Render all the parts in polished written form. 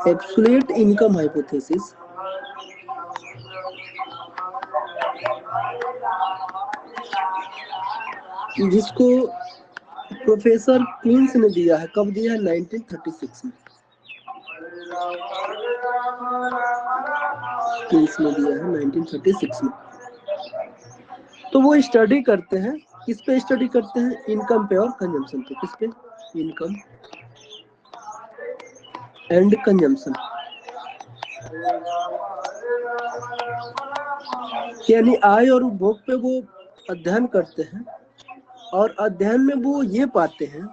Absolute income hypothesis जिसको professor Keynes ने दिया है, कब दिया है? 1936 में कीन्स ने दिया है, 1936 में। तो वो स्टडी करते हैं, किस पे स्टडी करते हैं? इनकम पे और कंजम्पशन पे। किस पे? इनकम एंड कंजम्पशन, यानी आय और उपभोग पे वो अध्ययन करते हैं, और अध्ययन में वो ये पाते हैं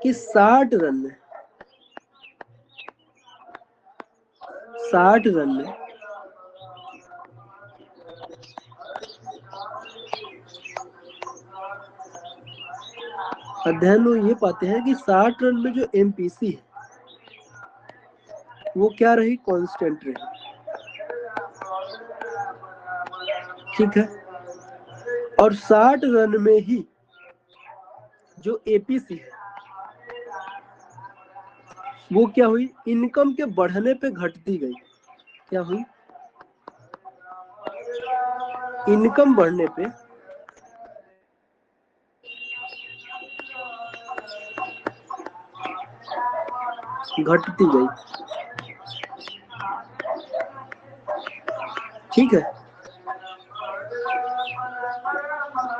कि 60 रन में अध्ययन में ये पाते हैं कि 60 रन में जो एमपीसी है वो क्या रही? कांस्टेंट रही। ठीक है। और 60 रन में ही जो एपीसी है वो क्या हुई? इनकम के बढ़ने पे घटती गई। क्या हुई? इनकम बढ़ने पे घटती गई। ठीक है,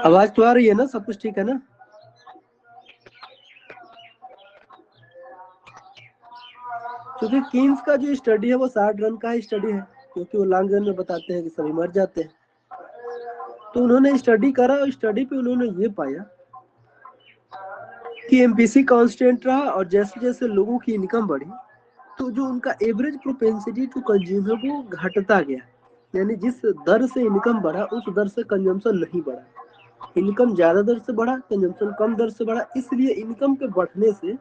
आवाज तो आ रही है ना? सब कुछ ठीक है ना? क्योंकि कीन्स का जो स्टडी है वो 60 रन का स्टडी है, क्योंकि वो लॉन्ग रन में बताते हैं कि सभी मर जाते हैं। तो उन्होंने स्टडी करा, और स्टडी पे उन्होंने ये पाया कि एमपीसी कांस्टेंट रहा, और जैसे जैसे लोगों की इनकम बढ़ी तो जो उनका एवरेज प्रोपेंसिटी टू कंज्यूम है वो घटता गया। यानी जिस दर से इनकम बढ़ा उस दर से कंजम्पशन नहीं बढ़ा। इनकम ज्यादा दर से बढ़ा, कंजम्पशन कम दर से बढ़ा, इसलिए इनकम के बढ़ने से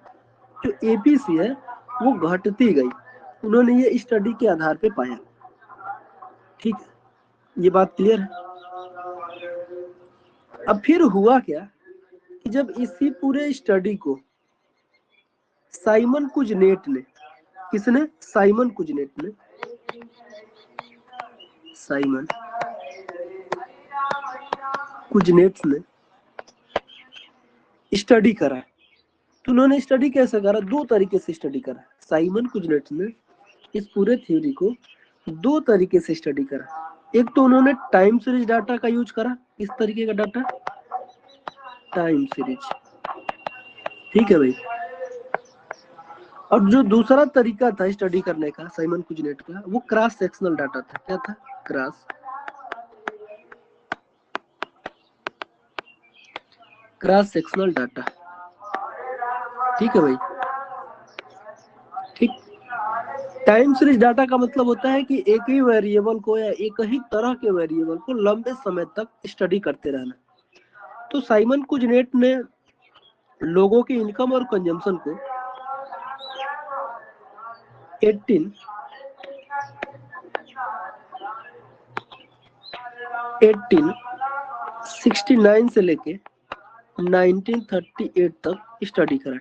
जो एपीसी है वो घटती गई। उन्होंने ये स्टडी के आधार पे पाया। ठीक है, ये बात क्लियर है? अब फिर हुआ क्या कि जब इसी पूरे स्टडी को साइमन कुजनेट ने, किसने? साइमन कुजनेट ने, साइमन कुजनेट ने स्टडी करा। तो उन्होंने स्टडी कैसे करा? 2 तरीके से स्टडी करा। साइमन कुजनेट ने इस पूरे थ्योरी को 2 तरीके से स्टडी करा। एक तो उन्होंने टाइम सीरीज डाटा का यूज करा। इस तरीके का डाटा, टाइम सीरीज। ठीक है भाई। और जो दूसरा तरीका था स्टडी करने का साइमन कुजनेट का, वो क्रॉस सेक्शनल डाटा था। क्या था? Cross sectional data. ठीक है भाई। ठीक। टाइम सीरीज डाटा का मतलब होता है कि एक ही वेरिएबल को या एक ही तरह के वेरिएबल को लंबे समय तक स्टडी करते रहना। तो साइमन कुजनेट ने लोगों की इनकम और कंजम्पशन को 1869 से लेके 1938 तक स्टडी करा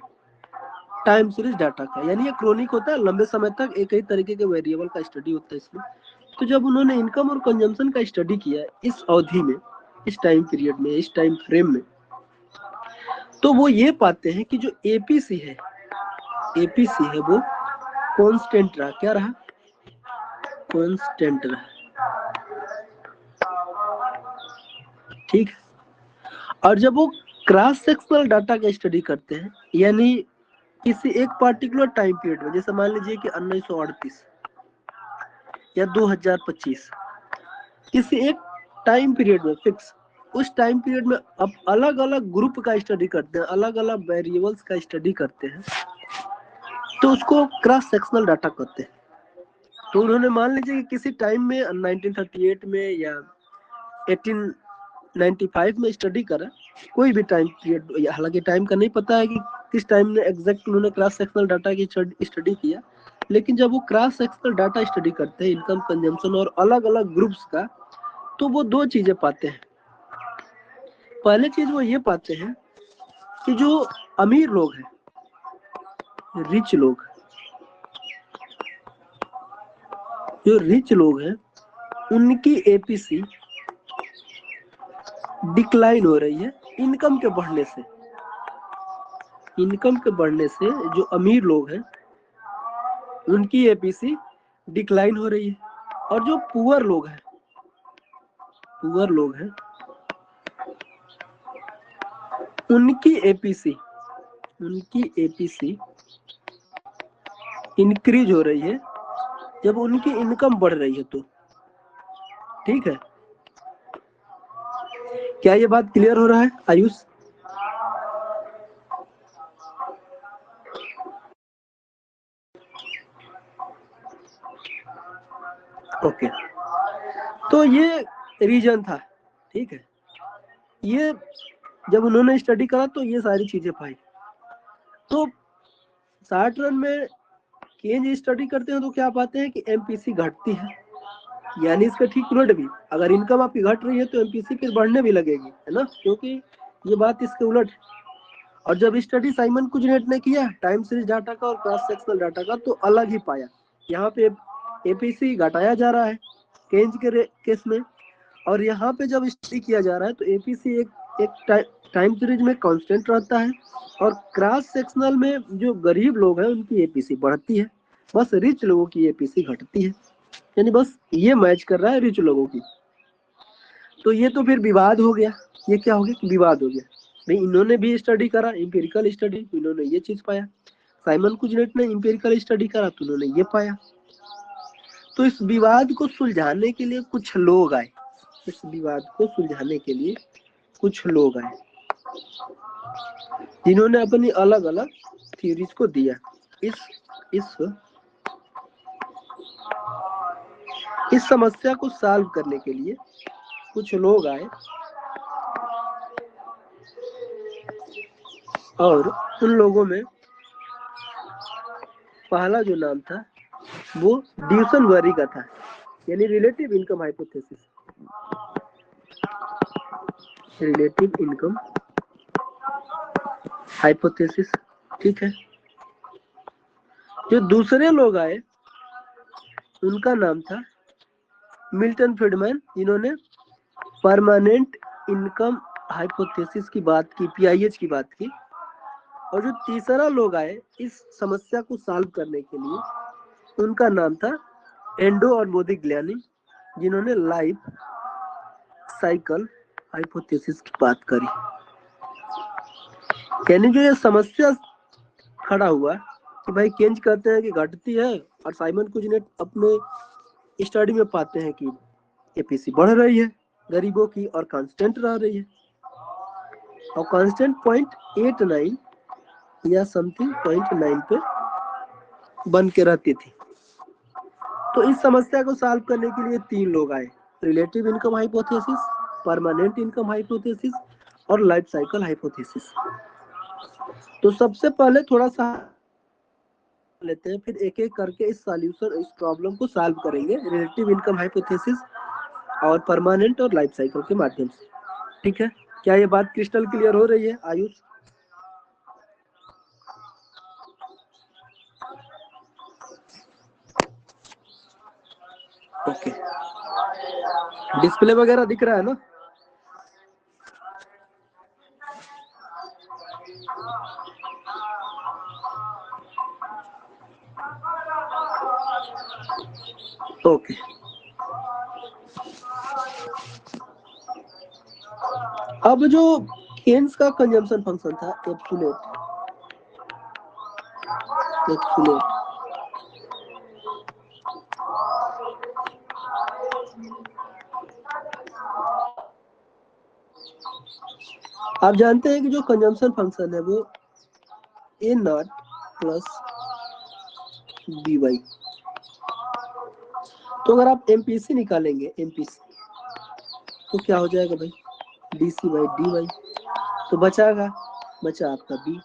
टाइम सीरीज डाटा का। यानी ये क्रोनिक होता है, लंबे समय तक एक ही तरीके के वेरिएबल का स्टडी होता है इसमें। तो जब उन्होंने इनकम और कंजम्पशन का स्टडी किया इस अवधि में, इस टाइम पीरियड में, इस टाइम फ्रेम में, तो वो ये पाते हैं कि जो एपीसी है वो कांस्टेंट रहा। क्या रहा? कांस्टेंट रहा। ठीक है। और जब वो क्रॉस सेक्शनल डाटा का स्टडी करते हैं, यानी किसी एक पार्टिकुलर टाइम पीरियड में, जैसे मान लीजिए कि 1938 या 2025, किसी एक टाइम पीरियड में फिक्स, उस टाइम पीरियड में अब अलग अलग ग्रुप का स्टडी करते हैं, अलग अलग वेरिएबल्स का स्टडी करते हैं, तो उसको क्रॉस सेक्शनल डाटा कहते हैं। तो उन्होंने मान लीजिए कि किसी टाइम में 1938 में या 1895 में स्टडी करा, कोई भी टाइम पीरियड, हालांकि टाइम का नहीं पता है कि किस टाइम में एग्जैक्ट उन्होंने क्रॉस सेक्शनल डाटा की स्टडी किया, लेकिन जब वो क्रॉस सेक्शनल डाटा स्टडी करते हैं इनकम, कंजम्पशन और अलग अलग ग्रुप्स का, तो वो 2 चीजें पाते हैं पहले चीज वो ये पाते हैं कि जो अमीर लोग हैं, रिच लोग, जो रिच लोग हैं उनकी एपीसी डिक्लाइन हो रही है इनकम के बढ़ने से। इनकम के बढ़ने से जो अमीर लोग हैं उनकी एपीसी डिक्लाइन हो रही है, और जो पुअर लोग हैं, पुअर लोग हैं उनकी एपीसी इंक्रीज हो रही है जब उनकी इनकम बढ़ रही है। तो ठीक है, क्या ये बात क्लियर हो रहा है आयुष? ओके, तो ये रीजन था। ठीक है, ये जब उन्होंने स्टडी करा तो ये सारी चीजें पाई। तो 60 रन में केंज स्टडी करते हैं तो क्या पाते हैं कि एमपीसी घटती है, यानी इसका ठीक उलट भी, अगर इनकम आपकी घट रही है तो एमपीसी फिर बढ़ने भी लगेगी, है ना, क्योंकि ये बात इसके उलट है। और जब स्टडी साइमन कुजनेट ने किया टाइम सीरीज डाटा का और क्रॉस सेक्शनल डाटा का, तो अलग ही पाया। यहाँ पे एपीसी घटाया जा रहा है केंज के केस में, और यहाँ पे जब स्टडी किया जा रहा है तो एपीसी एक टाइम सीरीज में कांस्टेंट रहता है, और क्रॉस सेक्शनल में जो गरीब लोग हैं उनकी एपीसी बढ़ती है, बस रिच लोगों की एपीसी घटती है। यानी बस ये मैच कर रहा है रिच लोगों की। तो ये तो फिर विवाद हो गया। ये क्या हो गया? विवाद हो गया। भाई इन्होंने भी स्टडी करा, इंपेरिकल स्टडी, इन्होंने ये चीज पाया। साइमन कुजनेट ने इंपेरिकल स्टडी करा तो उन्होंने ये पाया। तो इस विवाद को सुलझाने के लिए कुछ लोग आए, इस विवाद को सुलझाने के लिए कुछ लोग आए जिन्होंने अपनी अलग अलग थ्योरीज को दिया। इस समस्या को सॉल्व करने के लिए कुछ लोग आए, और उन लोगों में पहला जो नाम था वो ड्यूसनबरी का था, यानी relative income hypothesis. Relative income hypothesis, ठीक है। जो दूसरे लोग आए उनका नाम था मिल्टन फ्रीडमैन, जिन्होंने परमानेंट इनकम हाइपोथेसिस की बात की, पीआईएच की बात की। और जो तीसरा लोग आए इस समस्या को सॉल्व करने के लिए, उनका नाम था एंडो और मोदिग्लियानी, जिन्होंने लाइफ साइकिल हाइपोथेसिस की बात करी। यानी जो ये समस्या खड़ा हुआ कि भाई केंज कहते हैं कि घटती है, और साइमन कुजनेट अपने स्टडी में पाते हैं कि एपीसी बढ़ रही है गरीबों की, और कांस्टेंट रह रही है, और कांस्टेंट 0.89 या समथिंग 0.9 पे बन के रहती थी। तो इस समस्या को सॉल्व करने के लिए तीन लोग आए, relative income hypothesis, permanent income hypothesis और लाइफ साइकिल हाइपोथेसिस। तो सबसे पहले थोड़ा सा लेते हैं, फिर एक एक करके इस प्रॉब्लम को सॉल्व करेंगे रिलेटिव इनकम हाइपोथेसिस और परमानेंट और लाइफ साइकिल के माध्यम से। ठीक है, क्या ये बात क्रिस्टल क्लियर हो रही है आयुष? ओके, डिस्प्ले वगैरह दिख रहा है ना? ओके, अब जो केन्स का कंजम्पशन फंक्शन था एब्सोल्यूट, आप जानते हैं कि जो कंजम्पशन फंक्शन है वो ए नॉट प्लस बी वाई। तो अगर आप एमपीसी निकालेंगे, एमपीसी तो क्या हो जाएगा भाई? DC by D Y. तो बचा आपका बी।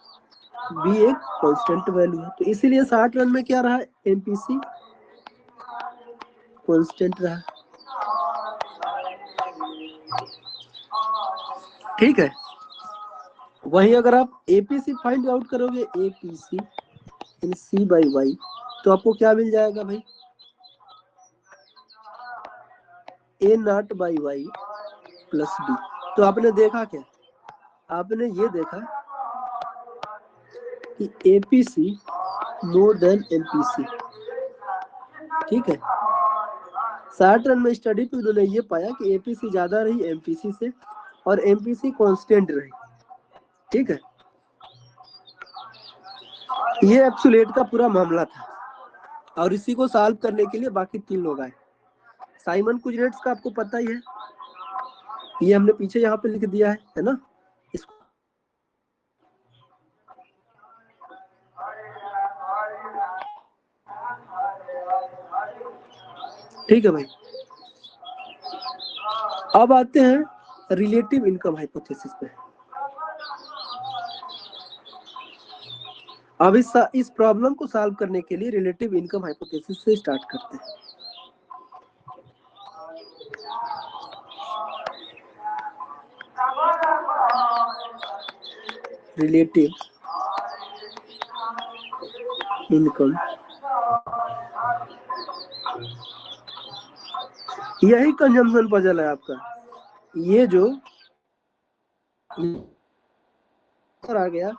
बी एक कांस्टेंट वैल्यू है, तो इसीलिए 60 रन में क्या रहा? एमपीसी कांस्टेंट रहा। ठीक है। वहीं अगर आप एपीसी फाइंड आउट करोगे, APC in C by Y, तो आपको क्या मिल जाएगा भाई, A naught by Y plus B. तो आपने देखा क्या, आपने ये देखा कि एपीसी मोर देन एमपीसी। ठीक है, 60 रन में स्टडी पे उन्होंने ये पाया कि एपीसी ज्यादा रही एमपीसी से और एमपीसी कांस्टेंट रही। ठीक है, ये एब्सोल्यूट का पूरा मामला था और इसी को सॉल्व करने के लिए बाकी 3 लोग आए। साइमन कुजनेट्स का आपको पता ही है, ये हमने पीछे यहाँ पे लिख दिया है ना इसको। ठीक है भाई, अब आते हैं रिलेटिव इनकम हाइपोथेसिस पे। अब इस प्रॉब्लम को सॉल्व करने के लिए रिलेटिव इनकम हाइपोथेसिस से स्टार्ट करते हैं। रिलेटिव इनकम, यही कंजम्पशन पजल है आपका। ये जो आ गया,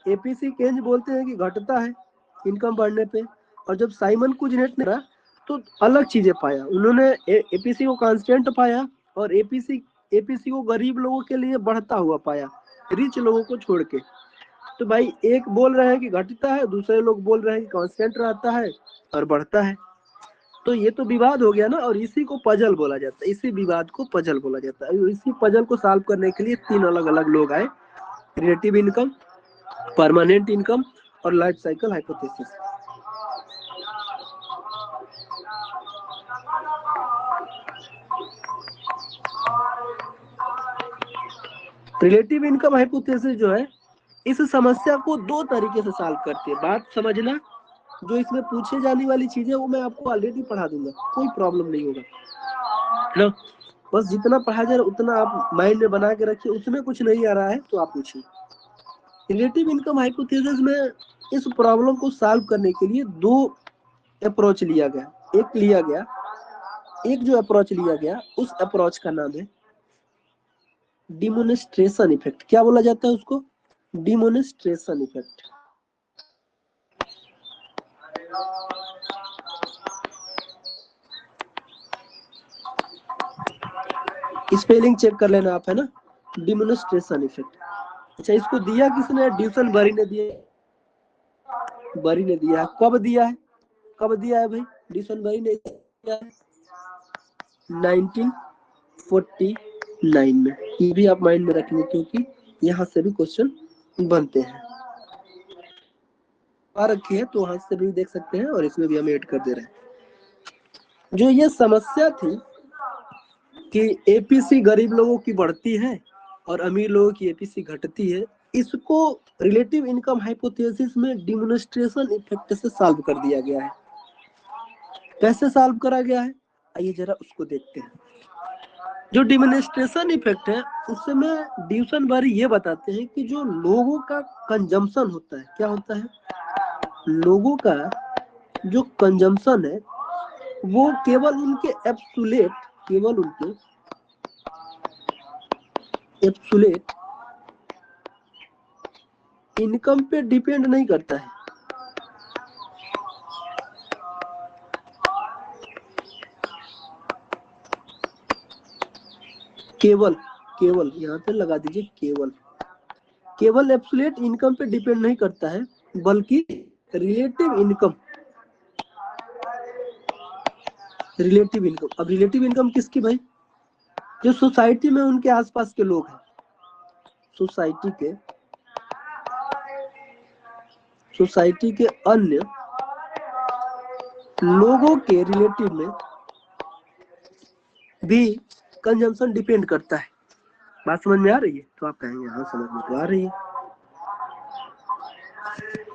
एपीसी केंज बोलते हैं कि घटता है इनकम बढ़ने पे, और जब साइमन कुजनेट ने रहा तो अलग चीजें पाया उन्होंने। एपीसी को कांस्टेंट पाया और एपीसी को गरीब लोगों के लिए बढ़ता हुआ पाया, रिच लोगों को छोड़ के। तो भाई एक बोल रहे हैं कि घटता है, दूसरे लोग बोल रहे हैं कि कांस्टेंट रहता है और बढ़ता है। तो ये तो विवाद हो गया ना, और इसी को पजल बोला जाता है, इसी विवाद को पजल बोला जाता है। इसी पजल को सॉल्व करने के लिए 3 अलग अलग लोग आए, रिलेटिव इनकम, परमानेंट इनकम और life cycle hypothesis. Relative income hypothesis जो है, इस समस्या को 2 तरीके से सॉल्व करती है। बात समझना, जो इसमें पूछे जाने वाली चीजें वो मैं आपको ऑलरेडी पढ़ा दूंगा, कोई प्रॉब्लम नहीं होगा ना। बस जितना पढ़ा जाए उतना आप माइंड में बना के रखिए, उसमें कुछ नहीं आ रहा है तो आप पूछिए। रिलेटिव इनकम हाइपोथेसिस में इस प्रॉब्लम को सॉल्व करने के लिए 2 अप्रोच लिया गया। एक जो अप्रोच लिया गया उस अप्रोच का नाम है डिमोनेस्ट्रेशन इफेक्ट। क्या बोला जाता है उसको, डिमोनेस्ट्रेशन इफेक्ट। स्पेलिंग चेक कर लेना आप, है ना, डिमोनेस्ट्रेशन इफेक्ट। अच्छा, इसको दिया किसने, ड्यूसन बरी ने दिया। बरी ने दिया है, कब दिया है, कब दिया है भाई, ड्यूसन बरी ने दिया है 1949 में। ये भी आप माइंड में रखेंगे क्योंकि यहाँ से भी क्वेश्चन बनते हैं। रखी है तो वहां से भी देख सकते हैं और इसमें भी हम ऐड कर दे रहे हैं। जो ये समस्या थी कि एपीसी गरीब लोगों की बढ़ती है और अमीर लोगों की एपीसी घटती है, इसको रिलेटिव इनकम हाइपोथेसिस में डिमोनेस्ट्रेशन इफेक्ट से सॉल्व कर दिया गया है। कैसे सॉल्व करा गया है, आइए जरा उसको देखते हैं। जो डिमोनेस्ट्रेशन इफेक्ट है उसमें ड्यूसन बारी ये बताते हैं कि जो लोगों का कंजम्पशन होता है, क्या होता है, लोगों का जो कंजम्पशन है वो केवल उनके एब्सोल्यूट इनकम पे डिपेंड नहीं करता है। केवल यहाँ पे लगा दीजिए, केवल एब्सोल्यूट इनकम पे डिपेंड नहीं करता है, बल्कि रिलेटिव इनकम अब रिलेटिव इनकम किसकी भाई, जो सोसाइटी में उनके आसपास के लोग हैं, सोसाइटी के अन्य लोगों के रिलेटिव में भी कंजम्पशन डिपेंड करता है। बात समझ में आ रही है, तो आप कहेंगे हाँ समझ में तो आ रही है।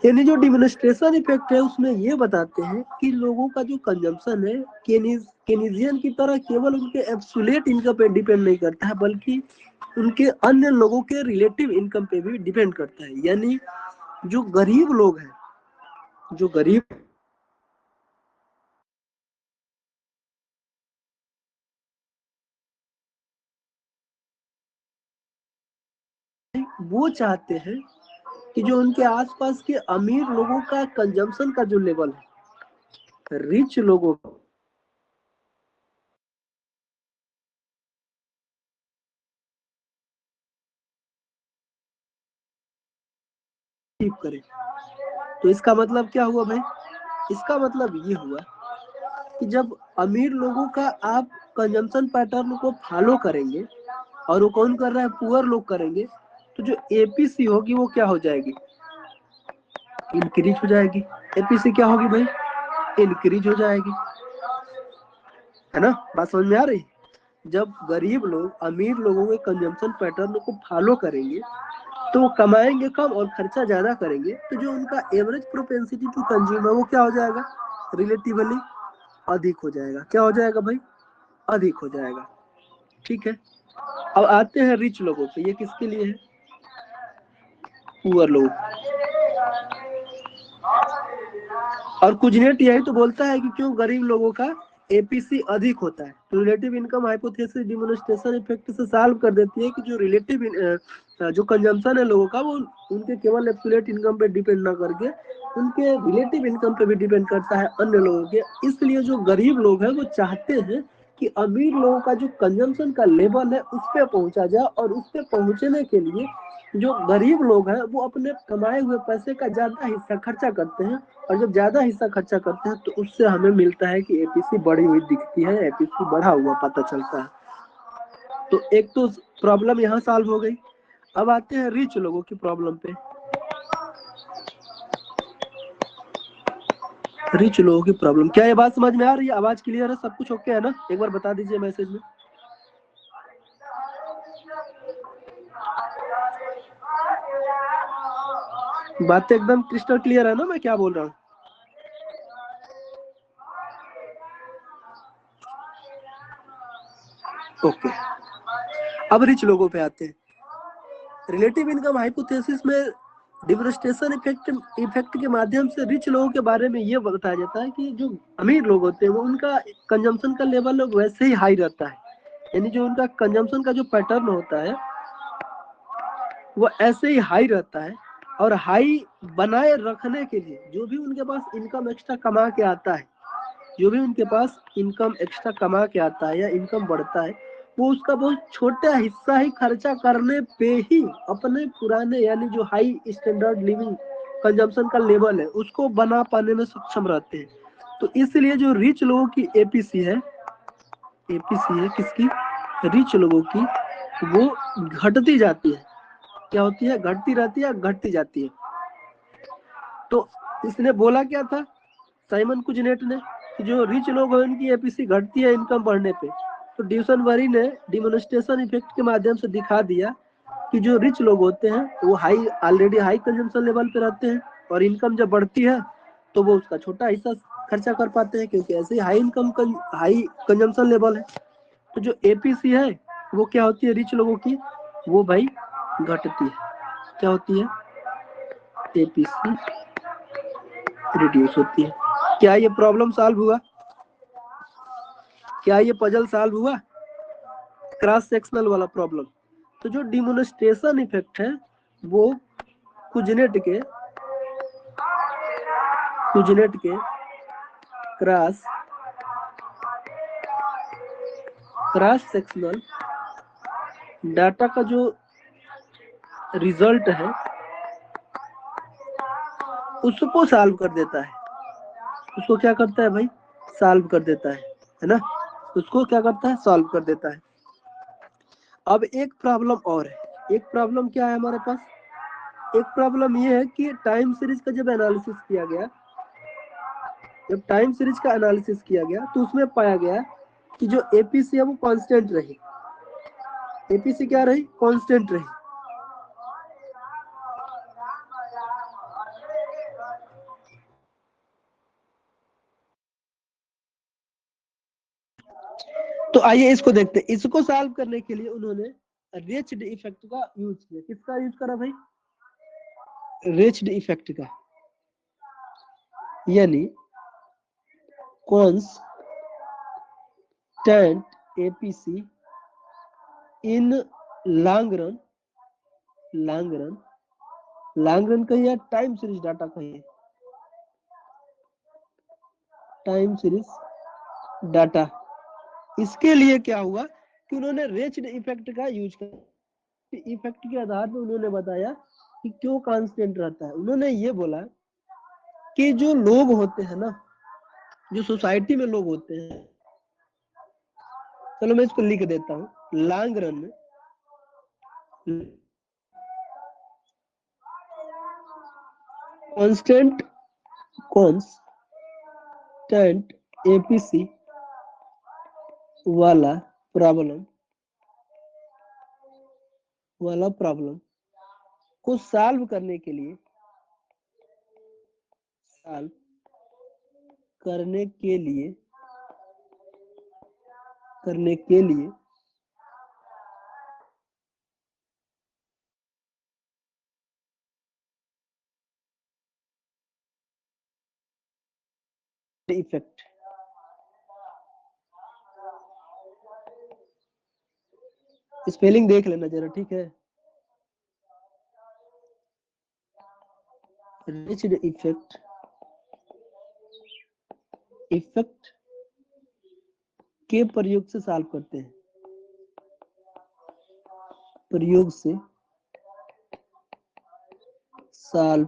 यानी जो डिमोन्स्ट्रेशन इफेक्ट है उसमें ये बताते हैं कि लोगों का जो कंजम्पशन है केनीजियन की तरह केवल उनके एब्सोल्यूट इनकम पे डिपेंड नहीं करता है, बल्कि उनके अन्य लोगों के रिलेटिव इनकम पे भी डिपेंड करता है। यानी जो गरीब लोग हैं, जो गरीब वो चाहते हैं कि जो उनके आसपास के अमीर लोगों का कंजम्पशन का जो लेवल है, रिच लोगों करे। तो इसका मतलब क्या हुआ भाई? इसका मतलब ये हुआ कि जब अमीर लोगों का आप कंजम्पशन पैटर्न को फॉलो करेंगे और वो कौन कर रहा है, पुअर लोग करेंगे, तो जो एपीसी होगी वो क्या हो जाएगी, इंक्रीज हो जाएगी। एपीसी क्या होगी भाई, इंक्रीज हो जाएगी, है ना? बात समझ में आ रही? जब गरीब लोग अमीर लोगों के कंजम्पशन पैटर्न को फॉलो करेंगे तो वो कमाएंगे कम और खर्चा ज्यादा करेंगे, तो जो उनका एवरेज प्रोपेंसिटी टू कंज्यूम है वो क्या हो जाएगा, रिलेटिवली अधिक हो जाएगा। क्या हो जाएगा भाई, अधिक हो जाएगा। ठीक है, अब आते हैं रिच लोगों पे। ये किसके लिए है, पुअर लोग। और कुजनेट यही तो बोलता है कि क्यों गरीब लोगों का एपीसी अधिक होता है। तो relative income hypothesis demonstration effect से सॉल्व कर देती है कि जो रिलेटिव जो कंजम्पशन है लोगों का वो उनके केवल एब्सोल्यूट इनकम पे डिपेंड ना करके उनके रिलेटिव इनकम पे भी डिपेंड करता है अन्य लोगों के। इसलिए जो गरीब लोग हैं वो चाहते हैं कि अमीर लोगों का जो कंजम्पशन का लेवल है उस पर पहुंचा जाए, और उस पर पहुंचने के लिए जो गरीब लोग हैं वो अपने कमाए हुए पैसे का ज्यादा हिस्सा खर्चा करते हैं, और जब ज्यादा हिस्सा खर्चा करते हैं तो उससे हमें मिलता है कि एपीसी बढ़ी हुई दिखती है, एपीसी बढ़ा हुआ पता चलता है। तो एक तो प्रॉब्लम यहाँ सॉल्व हो गई। अब आते हैं रिच लोगों की प्रॉब्लम पे। रिच लोगों की प्रॉब्लम क्या, ये बात समझ में आ रही है? आवाज क्लियर है, सब कुछ ओके है ना? एक बार बता दीजिए मैसेज में। बात एकदम क्रिस्टल क्लियर है ना मैं क्या बोल रहा हूँ? ओके, अब रिच लोगों पे आते हैं। रिलेटिव इनकम हाइपोथेसिस में डिफरेंशिएशन इफेक्ट के माध्यम से रिच लोगों के बारे में ये बताया जाता है कि जो अमीर लोग होते हैं वो उनका कंजम्पशन का लेवल वैसे ही हाई रहता है। यानी जो उनका कंजम्पशन का जो पैटर्न होता है वो ऐसे ही हाई रहता है, और हाई बनाए रखने के लिए जो भी उनके पास इनकम एक्स्ट्रा कमा के आता है, जो भी उनके पास इनकम एक्स्ट्रा कमा के आता है या इनकम बढ़ता है, वो उसका बहुत छोटा हिस्सा ही खर्चा करने पे ही अपने पुराने यानी जो हाई स्टैंडर्ड लिविंग कंजम्पशन का लेवल है उसको बना पाने में सक्षम रहते हैं। तो इसलिए जो रिच लोगों की एपीसी है, एपीसी है किसकी, रिच लोगों की, वो घटती जाती है। क्या होती है, घटती रहती है, घटती जाती है। तो इसने बोला क्या था साइमन कुजनेट ने कि जो रिच लोग हैं उनकी एपीसी घटती है इनकम बढ़ने पे। तो ड्यूसनबरी ने डिमोन्स्ट्रेशन इफेक्ट के माध्यम से दिखा दिया कि जो रिच लोग होते हैं वो high already high consumption level पे रहते हैं, और इनकम जब बढ़ती है तो वो उसका छोटा हिस्सा खर्चा कर पाते हैं, क्योंकि ऐसे ही high income high consumption level है। तो जो एपीसी है वो क्या होती है रिच लोगों की, वो भाई घटती है। क्या होती है, एपीसी रिड्यूस होती है। क्या ये प्रॉब्लम सॉल्व हुआ? क्या ये पजल सॉल्व हुआ, क्रॉस सेक्शनल वाला प्रॉब्लम? तो जो डिमोन्स्ट्रेशन इफेक्ट है वो कुजनेट के क्रॉस क्रॉस सेक्शनल डाटा का जो रिजल्ट है उसको सॉल्व कर देता है। उसको क्या करता है भाई, सॉल्व कर देता है ना? उसको क्या करता है, सॉल्व कर देता है। अब एक प्रॉब्लम और है। एक प्रॉब्लम क्या है हमारे पास, एक प्रॉब्लम ये है कि टाइम सीरीज का जब एनालिसिस किया गया, जब टाइम सीरीज का एनालिसिस किया गया तो उसमें पाया गया कि जो एपीसी है वो कांस्टेंट रही। एपीसी क्या रही, कांस्टेंट रही। तो आइए इसको देखते हैं। इसको सॉल्व करने के लिए उन्होंने रेच्ड इफेक्ट का यूज किया। किसका यूज करा भाई? रेच्ड इफेक्ट का, यानी constant APC in long run, long run कहिए, टाइम सीरीज डाटा कहिए, टाइम सीरीज डाटा। इसके लिए क्या हुआ कि उन्होंने रेच्ड इफेक्ट का यूज किया। इफेक्ट के आधार पर उन्होंने बताया कि क्यों कांस्टेंट रहता है। उन्होंने ये बोला कि जो लोग होते हैं ना, जो सोसाइटी में लोग होते हैं, चलो मैं इसको लिख देता हूँ, लॉन्ग रन में कांस्टेंट एपीसी वाला प्रॉब्लम को सॉल्व करने के लिए इफेक्ट, स्पेलिंग देख लेना जरा, ठीक है। रेच्ड इफेक्ट के प्रयोग से सॉल्व करते हैं, प्रयोग से सॉल्व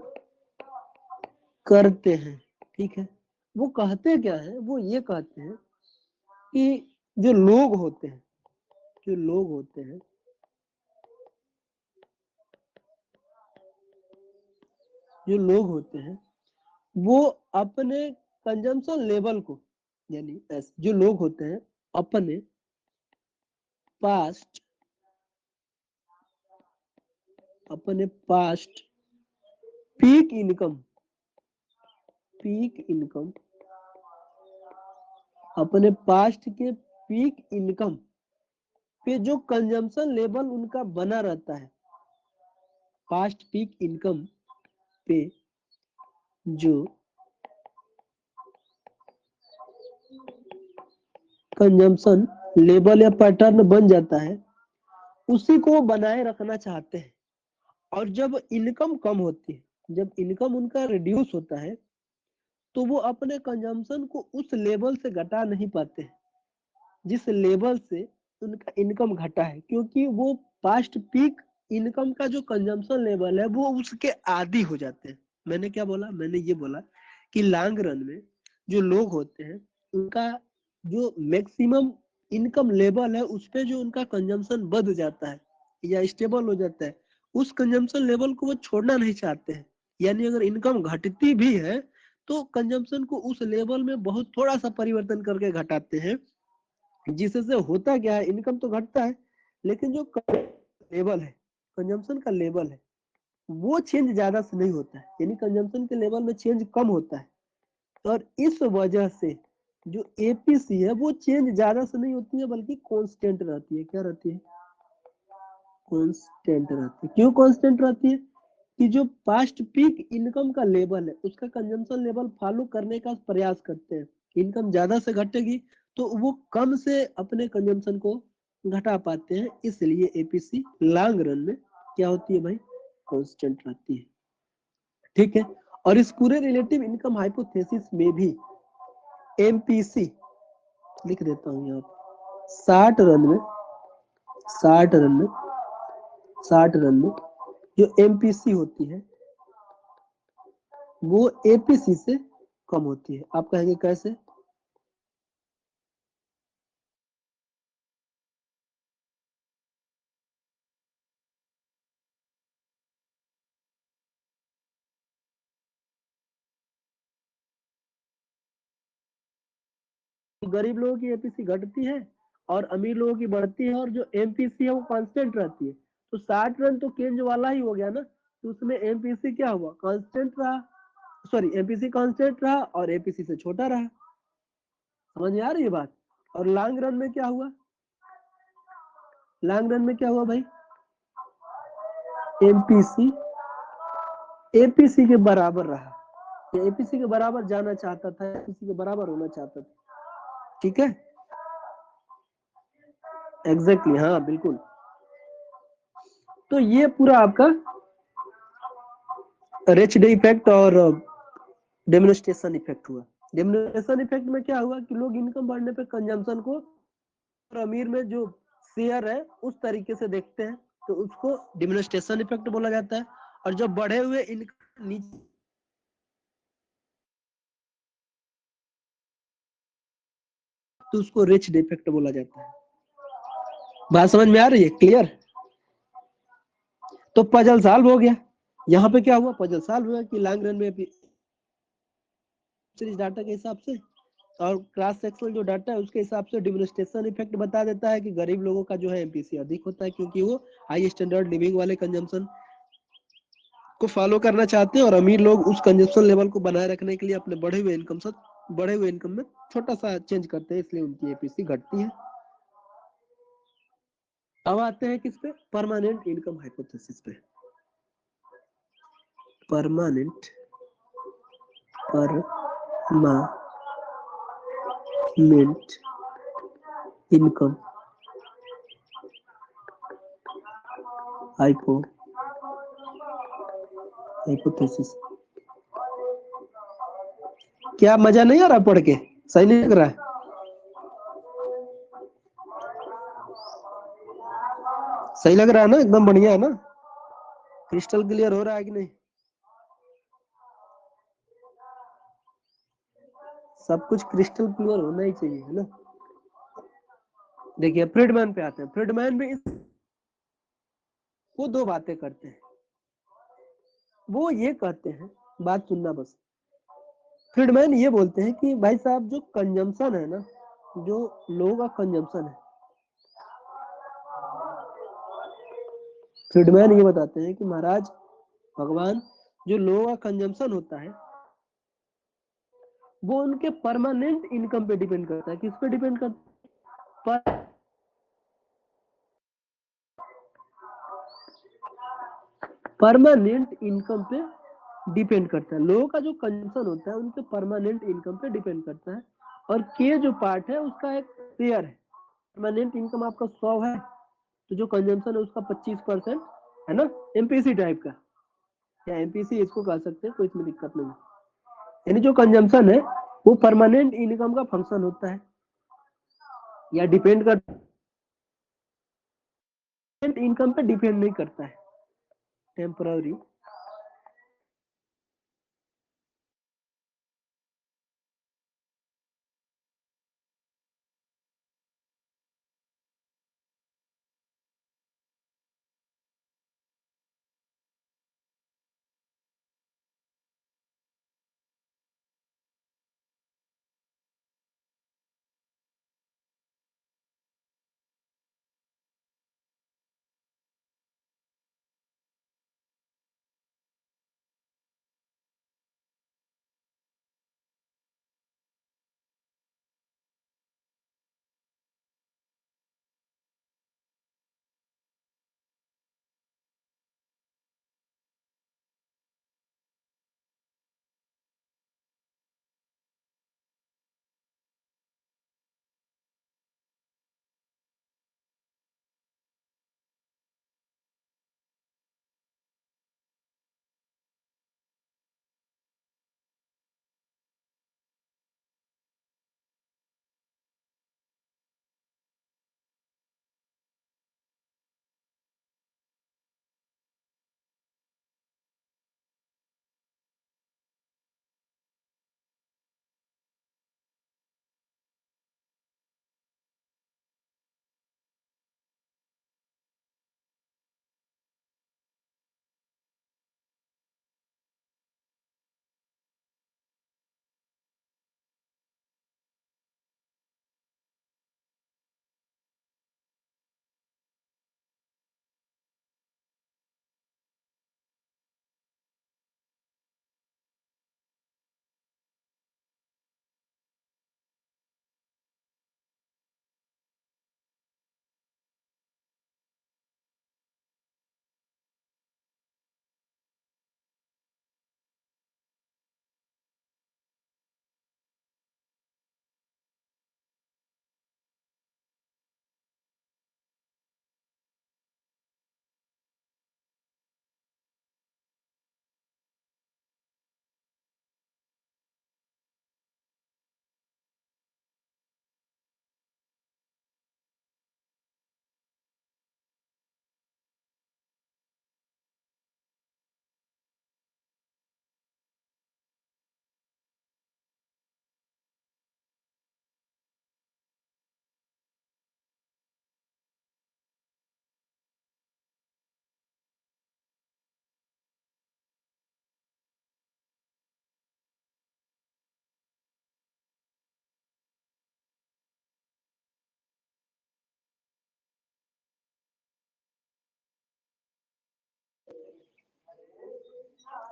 करते हैं, ठीक है। वो कहते क्या है? वो ये कहते हैं कि जो लोग होते हैं, वो अपने कंजम्पशन लेवल को, यानी जो लोग होते हैं अपने पास्ट पीक इनकम, अपने पास्ट के पीक इनकम पे जो कंजम्पशन लेवल उनका बना रहता है, पास्ट पीक इनकम पे जो कंजम्पशन लेवल या पैटर्न बन जाता है, उसी को बनाए रखना चाहते हैं। और जब इनकम कम होती है, जब इनकम उनका रिड्यूस होता है, तो वो अपने कंजम्पशन को उस लेवल से घटा नहीं पाते जिस लेवल से उनका इनकम घटा है, क्योंकि वो पास्ट पीक इनकम का जो कंजम्पशन लेवल है वो उसके आदी हो जाते हैं। मैंने क्या बोला? मैंने ये बोला कि लॉन्ग रन में जो लोग होते हैं उनका जो मैक्सिमम इनकम लेवल है उस पे जो उनका कंजम्पशन बढ़ जाता है या स्टेबल हो जाता है, उस कंजम्पशन लेवल को वो छोड़ना नहीं चाहते हैं। यानी अगर इनकम घटती भी है तो कंजम्पशन को उस लेवल में बहुत थोड़ा सा परिवर्तन करके घटाते हैं, जिससे होता क्या है, इनकम तो घटता है लेकिन जो लेवल है, कंजम्पशन का लेवल है, वो चेंज ज्यादा से नहीं होता है, यानी कंजम्पशन के लेवल में चेंज कम होता है। और इस वजह से जो एपीसी है वो चेंज ज्यादा से नहीं होती है, बल्कि कांस्टेंट रहती है। क्या रहती है? कांस्टेंट रहती है। क्यों कांस्टेंट रहती है? कि जो पास्ट पीक इनकम का लेवल है उसका कंजम्पशन लेवल फॉलो करने का प्रयास करते हैं। इनकम ज्यादा से घटेगी तो वो कम से अपने कंजम्पशन को घटा पाते हैं, इसलिए एपीसी लॉन्ग रन में क्या होती है भाई? कांस्टेंट रहती है, ठीक है। और इस पूरे रिलेटिव इनकम हाइपोथेसिस में भी एमपीसी लिख देता हूँ यहाँ पे, 60 रन में जो एमपीसी होती है वो एपीसी से कम होती है। आप कहेंगे कैसे? गरीब लोगों की एपीसी घटती है और अमीर लोगों की बढ़ती है, और जो एमपीसी है वो कांस्टेंट रहती है। तो 60 रन तो केंज वाला ही हो गया ना, तो उसमें एमपीसी क्या हुआ? कांस्टेंट रहा, सॉरी एमपीसी कांस्टेंट रहा और एपीसी से छोटा रहा। समझ में आ रही है बात? और लॉन्ग रन में क्या हुआ, लॉन्ग रन में क्या हुआ भाई, एमपीसी एपीसी के बराबर रहा, एपीसी के बराबर जाना चाहता था, एपीसी के बराबर होना चाहता था। ठीक है, एग्जैक्टली, हाँ बिल्कुल। तो ये पूरा आपका रिच डे इफेक्ट और डेमोन्स्ट्रेशन इफेक्ट हुआ। डेमोन्स्ट्रेशन इफेक्ट में क्या हुआ कि लोग इनकम बढ़ने पे कंजम्पशन को और अमीर में जो शेयर है उस तरीके से देखते हैं, तो उसको डेमोन्स्ट्रेशन इफेक्ट बोला जाता है। और जब बढ़े हुए इनकम नीचे, तो उसको रिच डे इफेक्ट बोला जाता है। बात समझ में आ रही है, क्लियर? तो पजल सॉल्व हो गया। यहाँ पे क्या हुआ, पजल सॉल्व हुआ कि लॉन्ग रन में डाटा के हिसाब से और क्रॉस सेक्शनल जो डाटा है उसके हिसाब से डेमोन्स्ट्रेशन इफेक्ट बता देता है कि गरीब लोगों का जो है एमपीसी अधिक होता है, क्योंकि वो हाई स्टैंडर्ड लिविंग वाले कंजम्पशन को फॉलो करना चाहते हैं, और अमीर लोग उस कंजम्पशन लेवल को बनाए रखने के लिए अपने बढ़े हुए इनकम में छोटा सा चेंज करते हैं, इसलिए उनकी एपीसी घटती है। अब आते हैं किस पे, परमानेंट इनकम हाइपोथेसिस पे। Permanent income hypothesis. क्या मजा नहीं आ रहा पढ़ के, सही नहीं लग रहा है? सही लग रहा है ना, एकदम बढ़िया है ना, क्रिस्टल क्लियर हो रहा है कि नहीं? सब कुछ क्रिस्टल क्लियर होना ही चाहिए, है ना। देखिए फ्रीडमैन पे आते हैं। फ्रीडमैन भी वो दो बातें करते हैं। वो ये कहते हैं, बात सुनना बस, फ्रीडमैन ये बोलते हैं कि भाई साहब जो कंजम्पशन है ना, जो लोगों का कंजम्पशन है, फ्रीडमैन ये बताते हैं कि महाराज भगवान, जो लोगों का कंजम्पशन होता है वो उनके परमानेंट इनकम पे डिपेंड करता है। किस पे डिपेंड करता है? परमानेंट इनकम पे डिपेंड करता है। लोगों का जो कंजम्पशन होता है उनके परमानेंट इनकम पे डिपेंड करता है। और के जो पार्ट है उसका एक शेयर है। परमानेंट इनकम आपका 100 है, तो जो कंजम्पशन है उसका 25% है ना, एमपीसी टाइप का, या एमपीसी इसको कह सकते हैं, कोई इसमें दिक्कत नहीं। यानी जो कंजम्पशन है वो परमानेंट इनकम का फंक्शन होता है, या डिपेंड कर इनकम पे डिपेंड नहीं करता है, टेम्पररी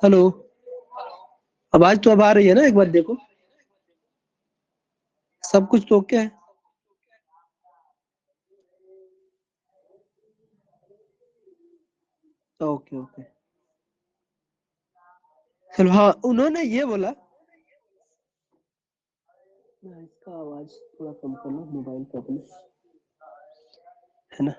हेलो, आवाज तो अब आ रही है ना? एक बार देखो, सब कुछ तो ओके है। ओके ओके, चलो। हाँ, उन्होंने ये बोला, मैं इसका आवाज थोड़ा कम कर लूं मोबाइल पे अपने, है ना?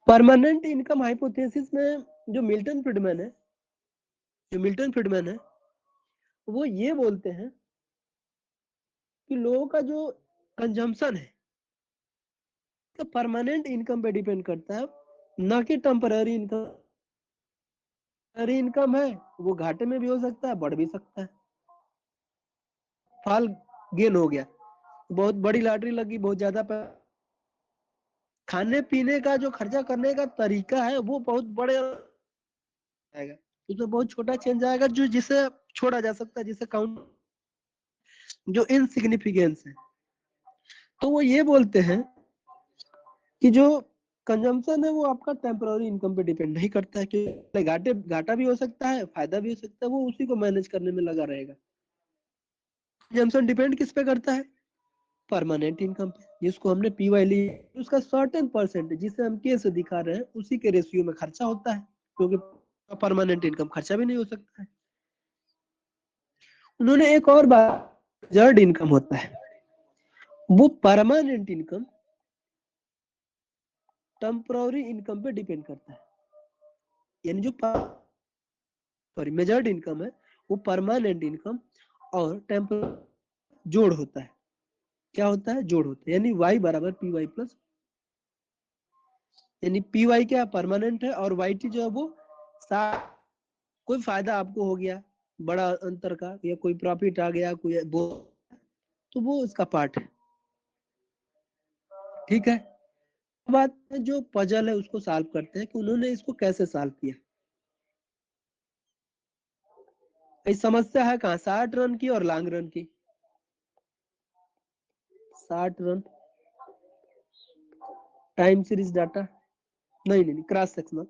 परमानेंट इनकम हाइपोथेसिस में जो मिल्टन फ्रीडमैन है वो ये बोलते हैं कि लोगों का जो कंजम्पशन है तो परमानेंट इनकम पे डिपेंड करता है, ना कि टेम्पररी इनकम। टेम्पररी इनकम है वो घाटे में भी हो सकता है, बढ़ भी सकता है। फाल गेन हो गया, बहुत बड़ी लॉटरी लगी, बहुत ज्यादा खाने पीने का जो खर्चा करने का तरीका है वो बहुत बड़े आएगा, उसमें बहुत छोटा चेंज आएगा जो जिसे छोड़ा जा सकता है, जिसे काउंट, जो इनसिग्निफिकेंस है। तो वो ये बोलते हैं कि जो कंजम्पशन है वो आपका टेम्पररी इनकम पे डिपेंड नहीं करता है, कि घाटा भी हो सकता है, फायदा भी हो सकता है, वो उसी को मैनेज करने में लगा रहेगा। कंजम्पशन डिपेंड किस पे करता है? परमानेंट इनकम पे, जिसको हमने पीवाई ली, उसका सर्टेन परसेंट जिसे हम के से दिखा रहे हैं उसी के रेशियो में खर्चा होता है, क्योंकि परमानेंट इनकम खर्चा भी नहीं हो सकता है। उन्होंने एक और बात, जर्ड इनकम होता है, वो परमानेंट इनकम टेम्पररी इनकम पे डिपेंड करता है। यानी जो मेजर्ड इनकम है वो परमानेंट इनकम और टेम्पर जोड़ होता है। क्या होता है? जोड़ होता है, यानी y बराबर पी वाई प्लस, यानी पी वाई क्या परमानेंट है और वाई टी जो है वो कोई फायदा आपको हो गया बड़ा अंतर का, या कोई प्रॉफिट आ गया, कोई वो, तो वो इसका पार्ट है। ठीक है, बात जो पजल है उसको सॉल्व करते हैं कि उन्होंने इसको कैसे सॉल्व किया। समस्या है कहाँ? 60 रन की और लॉन्ग रन की। 60 रन टाइम सीरीज डाटा, नहीं नहीं, cross sectional.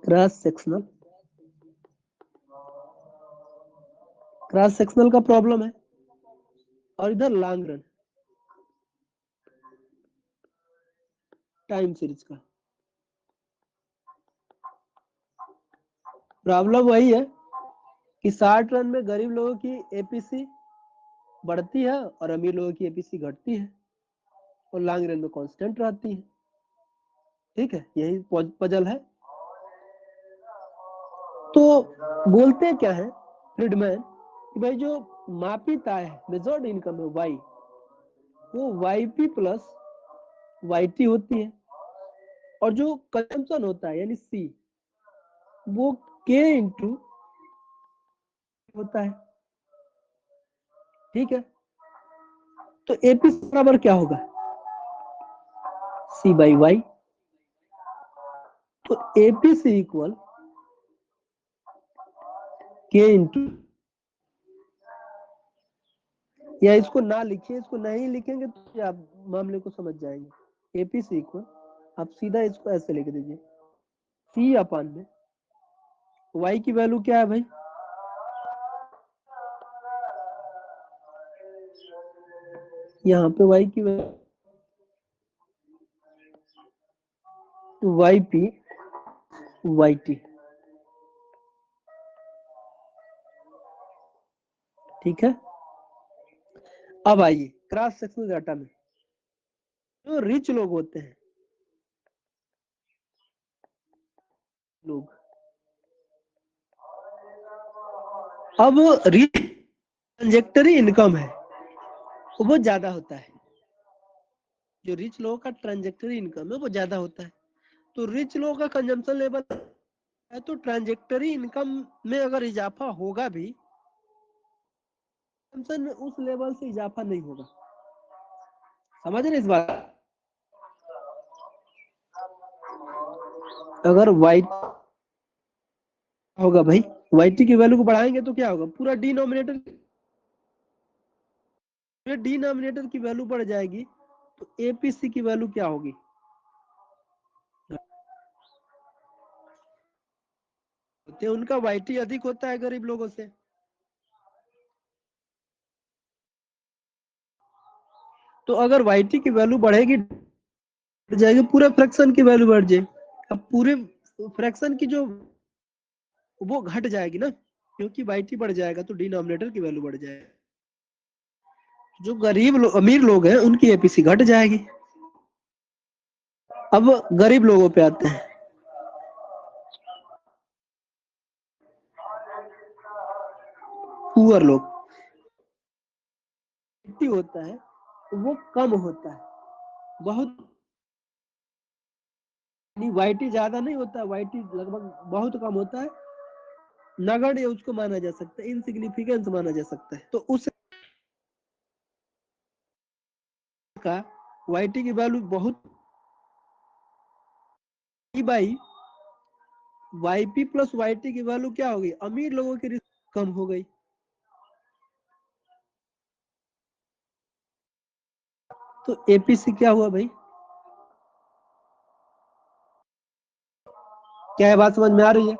Cross sectional, cross sectional का प्रॉब्लम है, और इधर लॉन्ग रन टाइम सीरीज का प्रॉब्लम वही है कि 60 रन में गरीब लोगों की एपीसी बढ़ती है और अमीर लोगों की एपीसी घटती है, और लॉन्ग रन में कांस्टेंट रहती है। ठीक है, यही पजल है। तो बोलते क्या है फ्रीडमैन कि भाई जो मापित आय है, मेजर्ड इनकम है वाई, वो Y P plus Y T होती है, और जो कंजम्पशन होता है यानी सी, वो के इंटू होता है। ठीक है, तो एपी बराबर क्या होगा? सी बाई वाई। तो एपी सी इक्वल के इंटू, या इसको ना लिखिए, इसको नहीं लिखेंगे तो आप मामले को समझ जाएंगे। एपी सी इक्वल, आप सीधा इसको ऐसे लिख दीजिए, सी अपान में वाई की वैल्यू क्या है भाई? यहाँ पे वाई की value Y P Y T. ठीक है, अब आइए क्रॉस सेक्शनल डाटा में जो रिच लोग होते हैं, लोग, अब रिच ट्रांजेक्टरी इनकम है वो बहुत ज्यादा होता है। जो रिच लोगों का ट्रांजेक्टरी इनकम है वो ज्यादा होता है, तो रिच लोगों का कंजम्पशन लेवल है, तो ट्रांजेक्टरी इनकम में अगर इजाफा होगा भी, कंजम्पशन में उस लेवल से इजाफा नहीं होगा। समझ रहे इस बात? अगर वाई होगा भाई, वाई की वैल्यू को बढ़ाएंगे तो क्या होगा, पूरा डिनोमिनेटर की वैल्यू बढ़ जाएगी, तो एपीसी की वैल्यू क्या होगी, तो उनका वाईटी अधिक होता है गरीब लोगों से। तो अगर वाईटी की वैल्यू बढ़ेगी जाएगी, पूरे फ्रैक्शन की वैल्यू बढ़ जाएगी। अब पूरे फ्रैक्शन की जो वो घट जाएगी ना, क्योंकि वाईटी बढ़ जाएगा तो डिनोमिनेटर की वैल्यू बढ़ जाएगी। जो अमीर लोग हैं उनकी एपीसी घट जाएगी। अब गरीब लोगों पे आते हैं। पुअर लोग होता है वो कम होता है बहुत, वाईटी ज्यादा नहीं होता, वाईटी लगभग बहुत कम होता है, नगण्य उसको माना जा सकता है, इनसिग्निफिकेंस माना जा सकता है। तो उस का वाईटी की वैल्यू बहुत बाई वाईपी प्लस वाईटी की वैल्यू क्या होगी, अमीर लोगों की रिस्क कम हो गई। तो एपीसी क्या हुआ भाई, क्या है, बात समझ में आ रही है,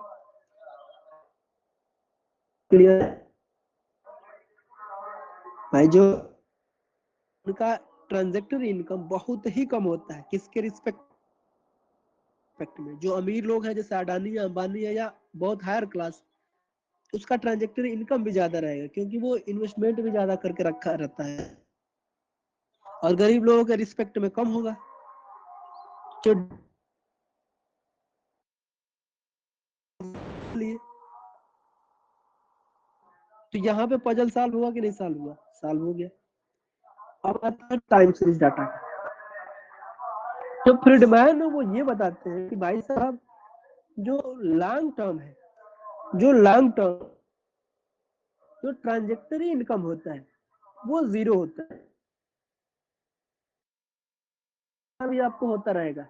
क्लियर भाई। जो उनका ट्रांजेक्टरी इनकम बहुत ही कम होता है, किसके रिस्पेक्ट में, जो अमीर लोग हैं जैसे अडानी या अंबानी है या बहुत हायर क्लास, उसका ट्रांजेक्टरी इनकम भी ज्यादा रहेगा, क्योंकि वो इन्वेस्टमेंट भी ज्यादा करके रखा रहता है, और गरीब लोगों के रिस्पेक्ट में कम होगा। तो तो यहाँ पे पजल सॉल्व हुआ कि नहीं सॉल्व हुआ, सॉल्व हो गया। अब आता है टाइम सीरीज डाटा। तो फ्रीडमैन वो ये बताते हैं कि भाई साहब जो लॉन्ग टर्म है, जो लॉन्ग टर्म जो ट्रांजेक्टरी इनकम होता है वो जीरो होता है, अभी आपको होता रहेगा।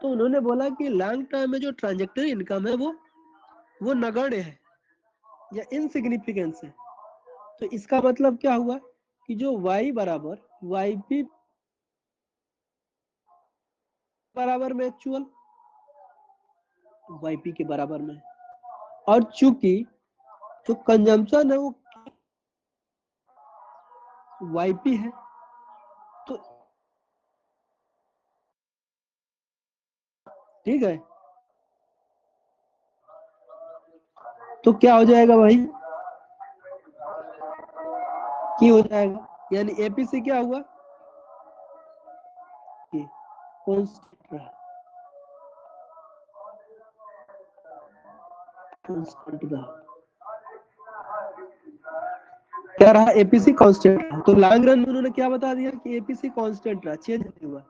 तो उन्होंने बोला कि लॉन्ग टर्म में जो ट्रांजेक्टरी इनकम है वो नगण्य है या इनसिग्निफिकेंस है। तो इसका मतलब क्या हुआ कि जो y बराबर वाईपी बराबर में एक्चुअल वाईपी के बराबर में, और चूंकि जो कंजम्पशन है वो वाईपी है, तो ठीक है, तो क्या हो जाएगा भाई, की हो जाएगा, यानी एपीसी क्या हुआ कि कांस्टेंट रहा, कांस्टेंट रहा, क्या रहा, एपीसी कांस्टेंट रहा। तो लॉन्ग रन में उन्होंने क्या बता दिया कि एपीसी कांस्टेंट रहा, चेंज नहीं हुआ।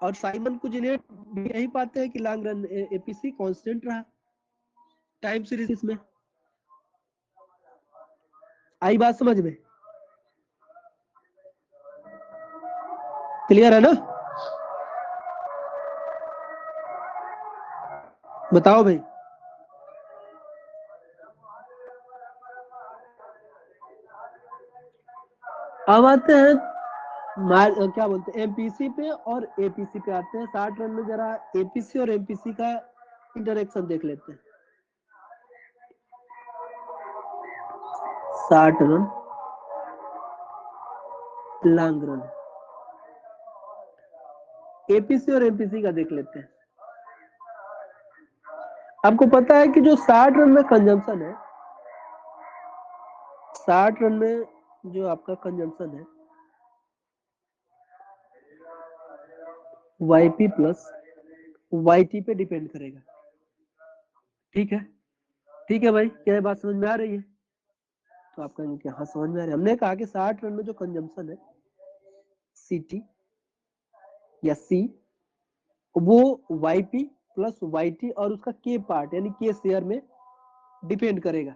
और साइमन कुजिनेट भी यही पाते हैं कि लॉन्ग रन एपीसी कांस्टेंट रहा टाइम सीरीज में। आई बात समझ में, क्लियर है ना, बताओ भाई। अब आते हैं क्या बोलते हैं एमपीसी पे और एपीसी पे आते हैं। 60 रन में जरा एपीसी और एमपीसी का इंटरेक्शन देख लेते हैं। 60 रन लॉन्ग रन, एपीसी और एमपीसी का देख लेते हैं। आपको पता है कि जो 60 रन में कंजम्पशन है, 60 रन में जो आपका कंजम्पशन है वाईपी प्लस वाईटी पे डिपेंड करेगा। ठीक है, ठीक है भाई, क्या बात समझ में आ रही है, तो आप कहेंगे कि हाँ समझ में आ रही है। हमने कहा कि 60 रन में जो कंजम्पशन है सीटी या सी, वो वाईपी प्लस वाईटी और उसका के पार्ट यानी के शेयर में डिपेंड करेगा।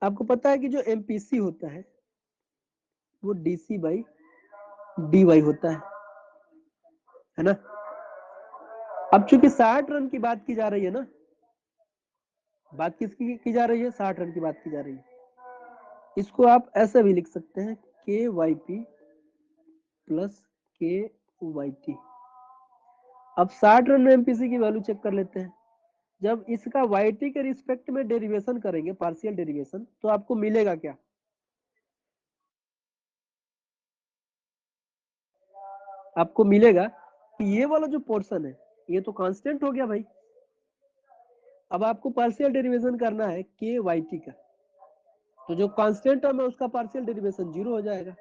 आपको पता है कि जो एमपीसी होता है वो डीसी बाई dy होता है ना। अब चूंकि 60 रन की बात की जा रही है ना, बात किसकी की जा रही है, 60 रन की बात की जा रही है। इसको आप ऐसे भी लिख सकते हैं के वाई पी प्लस के वाई टी। अब 60 रन में एमपीसी की वैल्यू चेक कर लेते हैं। जब इसका वाई टी के रिस्पेक्ट में डेरिवेशन करेंगे, पार्शियल डेरिवेशन, तो आपको मिलेगा क्या, आपको मिलेगा कि ये वाला जो पोर्शन है ये तो कांस्टेंट हो गया भाई। अब आपको पार्शियल डेरिवेशन करना है के वाई टी का, तो जो कांस्टेंट टर्म है उसका पार्शियल डेरिवेशन 0 हो जाएगा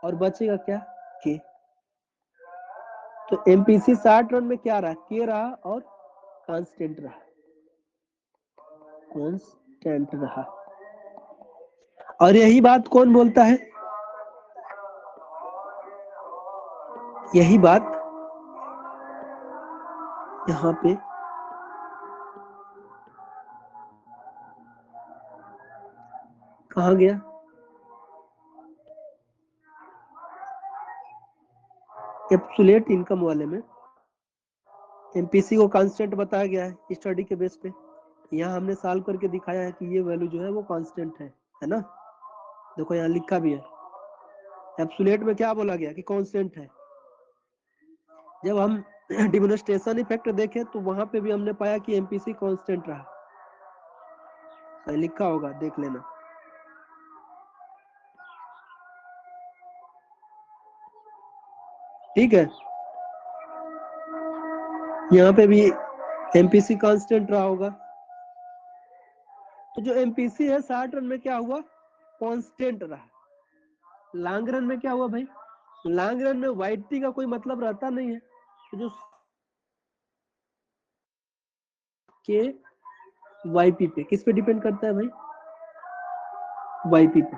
और बचेगा क्या, के। तो एमपीसी 60 रन में क्या रहा, के रहा और कांस्टेंट रहा, कांस्टेंट रहा। और यही बात कौन बोलता है, यही बात यहाँ पे कहा गया, एब्सोल्यूट इनकम वाले में एमपीसी को कांस्टेंट बताया गया है स्टडी के बेस पे। यहाँ हमने सॉल्व करके दिखाया है कि ये वैल्यू जो है वो कांस्टेंट है ना। देखो यहाँ लिखा भी है, एब्सोल्यूट में क्या बोला गया कि कांस्टेंट है। जब हम डिमोन्स्ट्रेशन इफेक्ट देखे तो वहां पे भी हमने पाया कि एमपीसी कांस्टेंट रहा, लिखा होगा देख लेना। ठीक है, यहाँ पे भी एमपीसी कांस्टेंट रहा होगा। तो जो एमपीसी है 60 रन में क्या हुआ, कांस्टेंट रहा। लॉन्ग रन में क्या हुआ भाई, लॉन्ग रन में वाईटी का कोई मतलब रहता नहीं है, तो जो के वाईपी पे किस पे डिपेंड करता है भाई, वाईपी पे।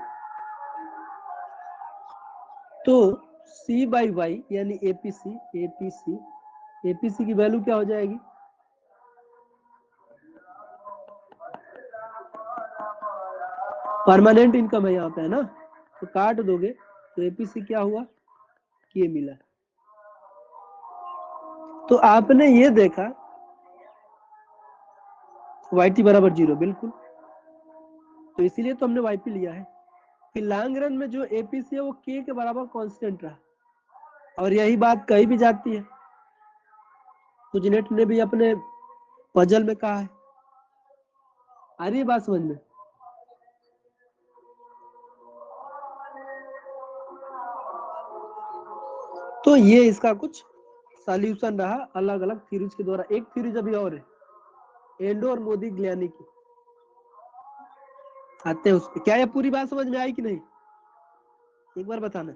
तो सी बाई वाई यानी एपीसी, एपीसी एपीसी की वैल्यू क्या हो जाएगी, परमानेंट इनकम है यहाँ पे है ना, तो काट दोगे तो एपीसी क्या हुआ, के मिला। तो आपने ये देखा वाईटी बराबर 0, बिल्कुल, तो इसीलिए तो हमने वाईपी लिया है कि लॉन्ग रन में जो एपीसी है वो के के बराबर कांस्टेंट रहा। और यही बात कही भी जाती है, कुजनेट ने भी अपने पजल में कहा है। आ रही है बात समझ में, तो ये इसका कुछ सॉल्यूशन रहा अलग अलग थ्योरीज के द्वारा। एक थ्योरीज अभी और है, एंडो और मोदी ग्लियानी की, आते हैं उसके। क्या ये पूरी बात समझ में आई कि नहीं, एक बार बताना।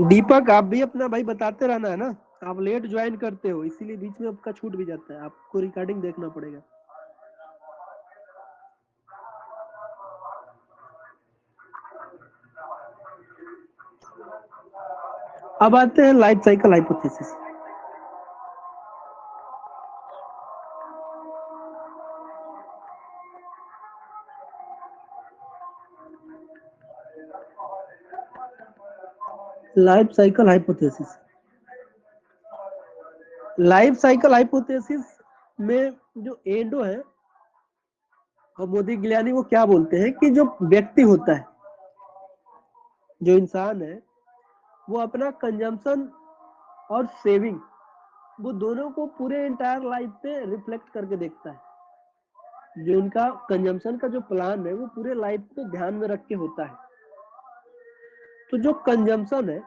दीपक आप भी अपना भाई बताते रहना है ना, आप लेट ज्वाइन करते हो इसीलिए बीच में आपका छूट भी जाता है, आपको रिकॉर्डिंग देखना पड़ेगा। अब आते हैं life cycle hypothesis. Life cycle hypothesis, life cycle hypothesis में जो एंडो है और मोदी गिलानी वो क्या बोलते हैं कि जो व्यक्ति होता है, जो इंसान है, वो अपना कंजम्पशन और सेविंग, वो दोनों को पूरे इंटायर लाइफ पे रिफ्लेक्ट करके देखता है। जो उनका कंजम्पशन का जो प्लान है वो पूरे लाइफ को ध्यान में रख के होता है। तो जो कंजम्पशन है,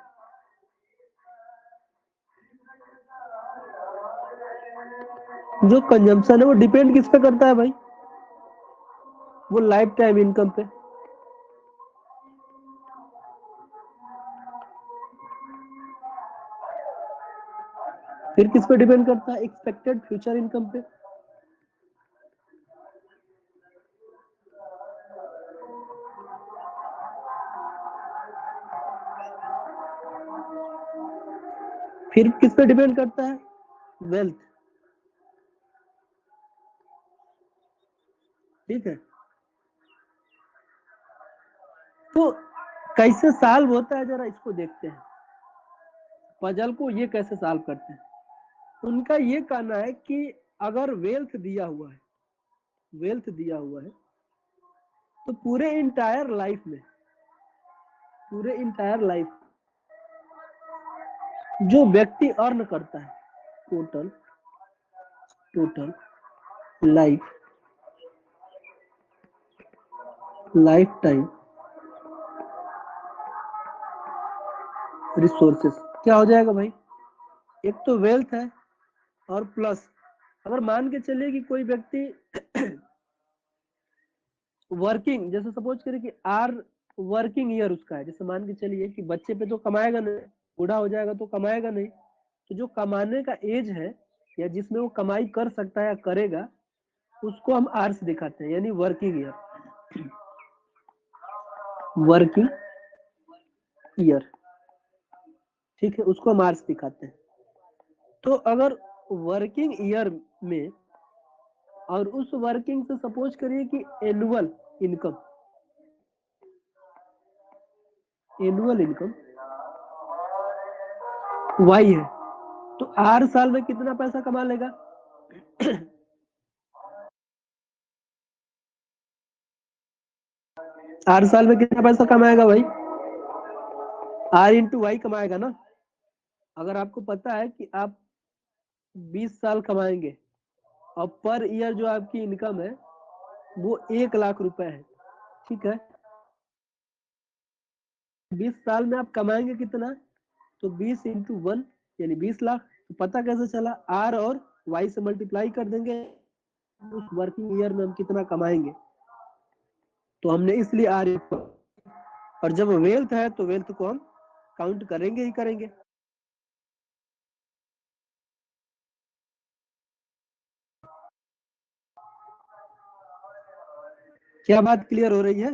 जो कंजम्पशन है वो डिपेंड किस पे करता है भाई, वो लाइफ टाइम इनकम पे। फिर किस पे डिपेंड करता है, एक्सपेक्टेड फ्यूचर इनकम पे। फिर किस पे डिपेंड करता है, वेल्थ। ठीक है, तो कैसे सॉल्व होता है जरा इसको देखते हैं, पजल को ये कैसे सॉल्व करते हैं। उनका ये कहना है कि अगर वेल्थ दिया हुआ है, वेल्थ दिया हुआ है, तो पूरे इंटायर लाइफ में, पूरे इंटायर लाइफ जो व्यक्ति अर्न करता है, total total life life time resources, क्या हो जाएगा भाई, एक तो वेल्थ है और प्लस अगर मान के चलिए कि कोई व्यक्ति वर्किंग, जैसे सपोज करिए कि आर वर्किंग ईयर उसका है, जैसे मान के चलिए कि बच्चे पे तो कमाएगा नहीं, बूढ़ा हो जाएगा तो कमाएगा नहीं, तो जो कमाने का एज है या जिसमें वो कमाई कर सकता है या करेगा, उसको हम आर्स दिखाते हैं, यानी वर्किंग ईयर, वर्किंग ईयर, ठीक है, उसको हम आर्स दिखाते हैं। तो अगर वर्किंग ईयर में और उस वर्किंग से सपोज करिए कि annual income, annual income Y है, तो 8 साल में कितना पैसा कमा लेगा, 8 साल में कितना पैसा कमाएगा भाई, आर इंटू वाई कमाएगा ना। अगर आपको पता है कि आप 20 साल कमाएंगे और पर ईयर जो आपकी इनकम है वो 1 लाख रुपए है, ठीक है, 20 साल में आप कमाएंगे कितना, तो 20 इंटू 1 यानी 20 लाख। तो पता कैसे चला, आर और वाई से मल्टीप्लाई कर देंगे, उस वर्किंग ईयर में हम कितना कमाएंगे, तो हमने इसलिए आर, और जब वेल्थ है तो वेल्थ को हम काउंट करेंगे ही करेंगे। क्या बात क्लियर हो रही है,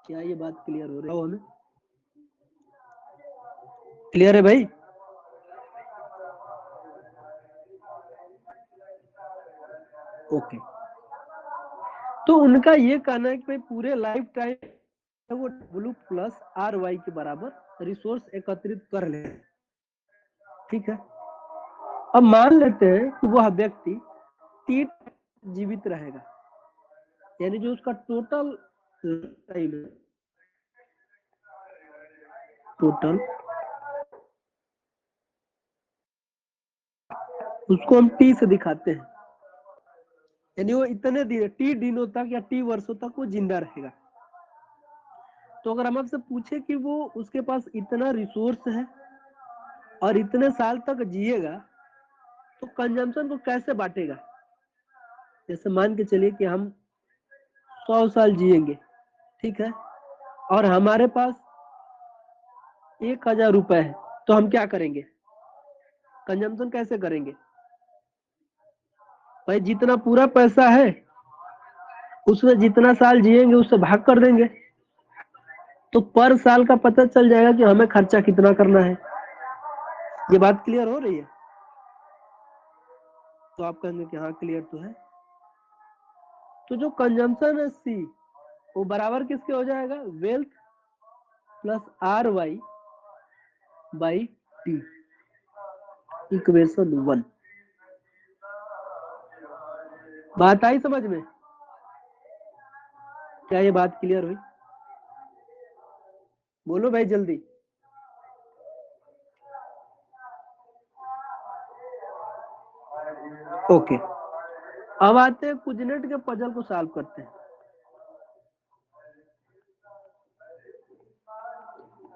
क्या ये बात क्लियर हो रही है हमें, क्लियर है भाई। ओके, तो उनका ये कहना है कि भाई पूरे लाइफ टाइम वो ब्लू प्लस आर वाई के बराबर रिसोर्स एकत्रित कर ले, ठीक है। अब मान लेते हैं कि वह व्यक्ति 30 जीवित रहेगा, यानी जो उसका टोटल टाइम है, टोटल उसको हम टी से दिखाते हैं, यानी वो इतने दिन, टी दिनों तक या टी वर्षों तक वो जिंदा रहेगा। तो अगर हम आपसे पूछे कि वो उसके पास इतना रिसोर्स है और इतने साल तक जिएगा, तो कंजम्पशन को कैसे बांटेगा। जैसे मान के चलिए कि हम 100 साल जिएंगे, ठीक है, और हमारे पास 1000 रुपए है, तो हम क्या करेंगे, कंजम्पशन कैसे करेंगे भाई, जितना पूरा पैसा है उसमें जितना साल जिएंगे उससे भाग कर देंगे, तो पर साल का पता चल जाएगा कि हमें खर्चा कितना करना है। ये बात क्लियर हो रही है, तो आप कहेंगे कि हाँ क्लियर तो है। तो जो कंजम्पशन है सी, वो बराबर किसके हो जाएगा, wealth plus R Y by T, equation 1। बात आई समझ में, क्या ये बात क्लियर हुई, बोलो भाई जल्दी। ओके, अब आते हैं कुजनेट के पजल को सॉल्व करते हैं।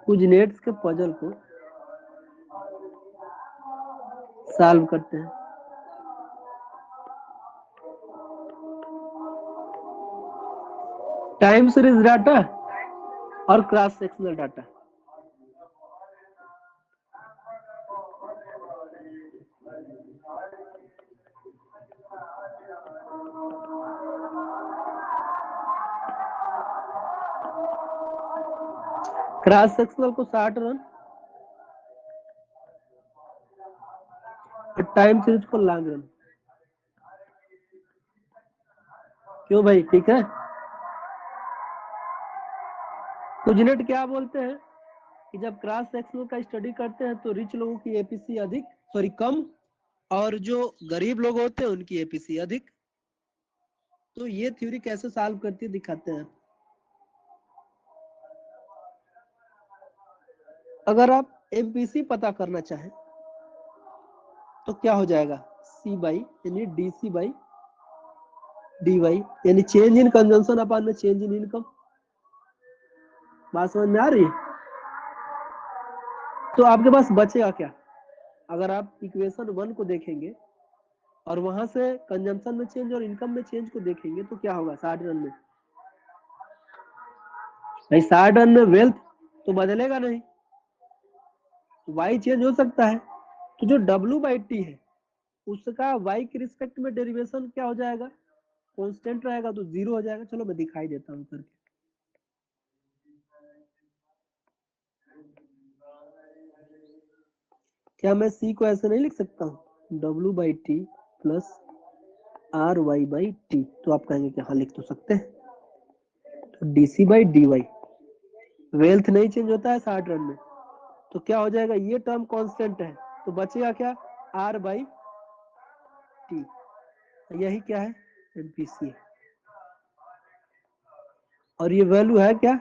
कुजनेट्स के पजल को सॉल्व करते हैं। टाइम सीरीज डाटा और cross sectional data, cross sectional को 60 रन और टाइम सीरीज को लॉन्ग रन। क्यों भाई, ठीक है। तो जिनेट क्या बोलते हैं कि जब क्रॉस सेक्शनल का स्टडी करते हैं तो रिच लोगों की एपीसी अधिक, सॉरी कम, और जो गरीब लोग होते हैं उनकी एपीसी अधिक। तो ये थ्योरी कैसे सॉल्व करती है दिखाते हैं। अगर आप एमपीसी पता करना चाहें तो क्या हो जाएगा, सी बाई यानी डीसी बाई डी वाई, यानी चेंज इन कंजम्पशन अपॉन में चेंज इन इनकम। बात समझ में आ रही है। तो आपके पास बचेगा क्या, अगर आप इक्वेशन 1 को देखेंगे और वहां से कंजम्पशन में चेंज और इनकम में चेंज को देखेंगे तो क्या होगा 60 रन में। भाई 60 रन में वेल्थ तो बदलेगा नहीं, वाई चेंज हो सकता है। तो जो डब्ल्यू बाई टी है उसका वाई के रिस्पेक्ट में डेरिवेशन क्या हो जाएगा, कांस्टेंट रहेगा, तो जीरो हो जाएगा। चलो मैं दिखाई देता हूँ करके। क्या मैं सी को ऐसे नहीं लिख सकता हूँ, W by T plus R Y by T, तो आप कहेंगे कि हाँ लिख तो सकते हैं। तो DC by D Y, wealth नहीं चेंज होता है 60 रन में, तो क्या हो जाएगा, ये टर्म कांस्टेंट है, तो बचेगा क्या, आर बाई टी। यही क्या है, एमपीसी। और ये वैल्यू है क्या,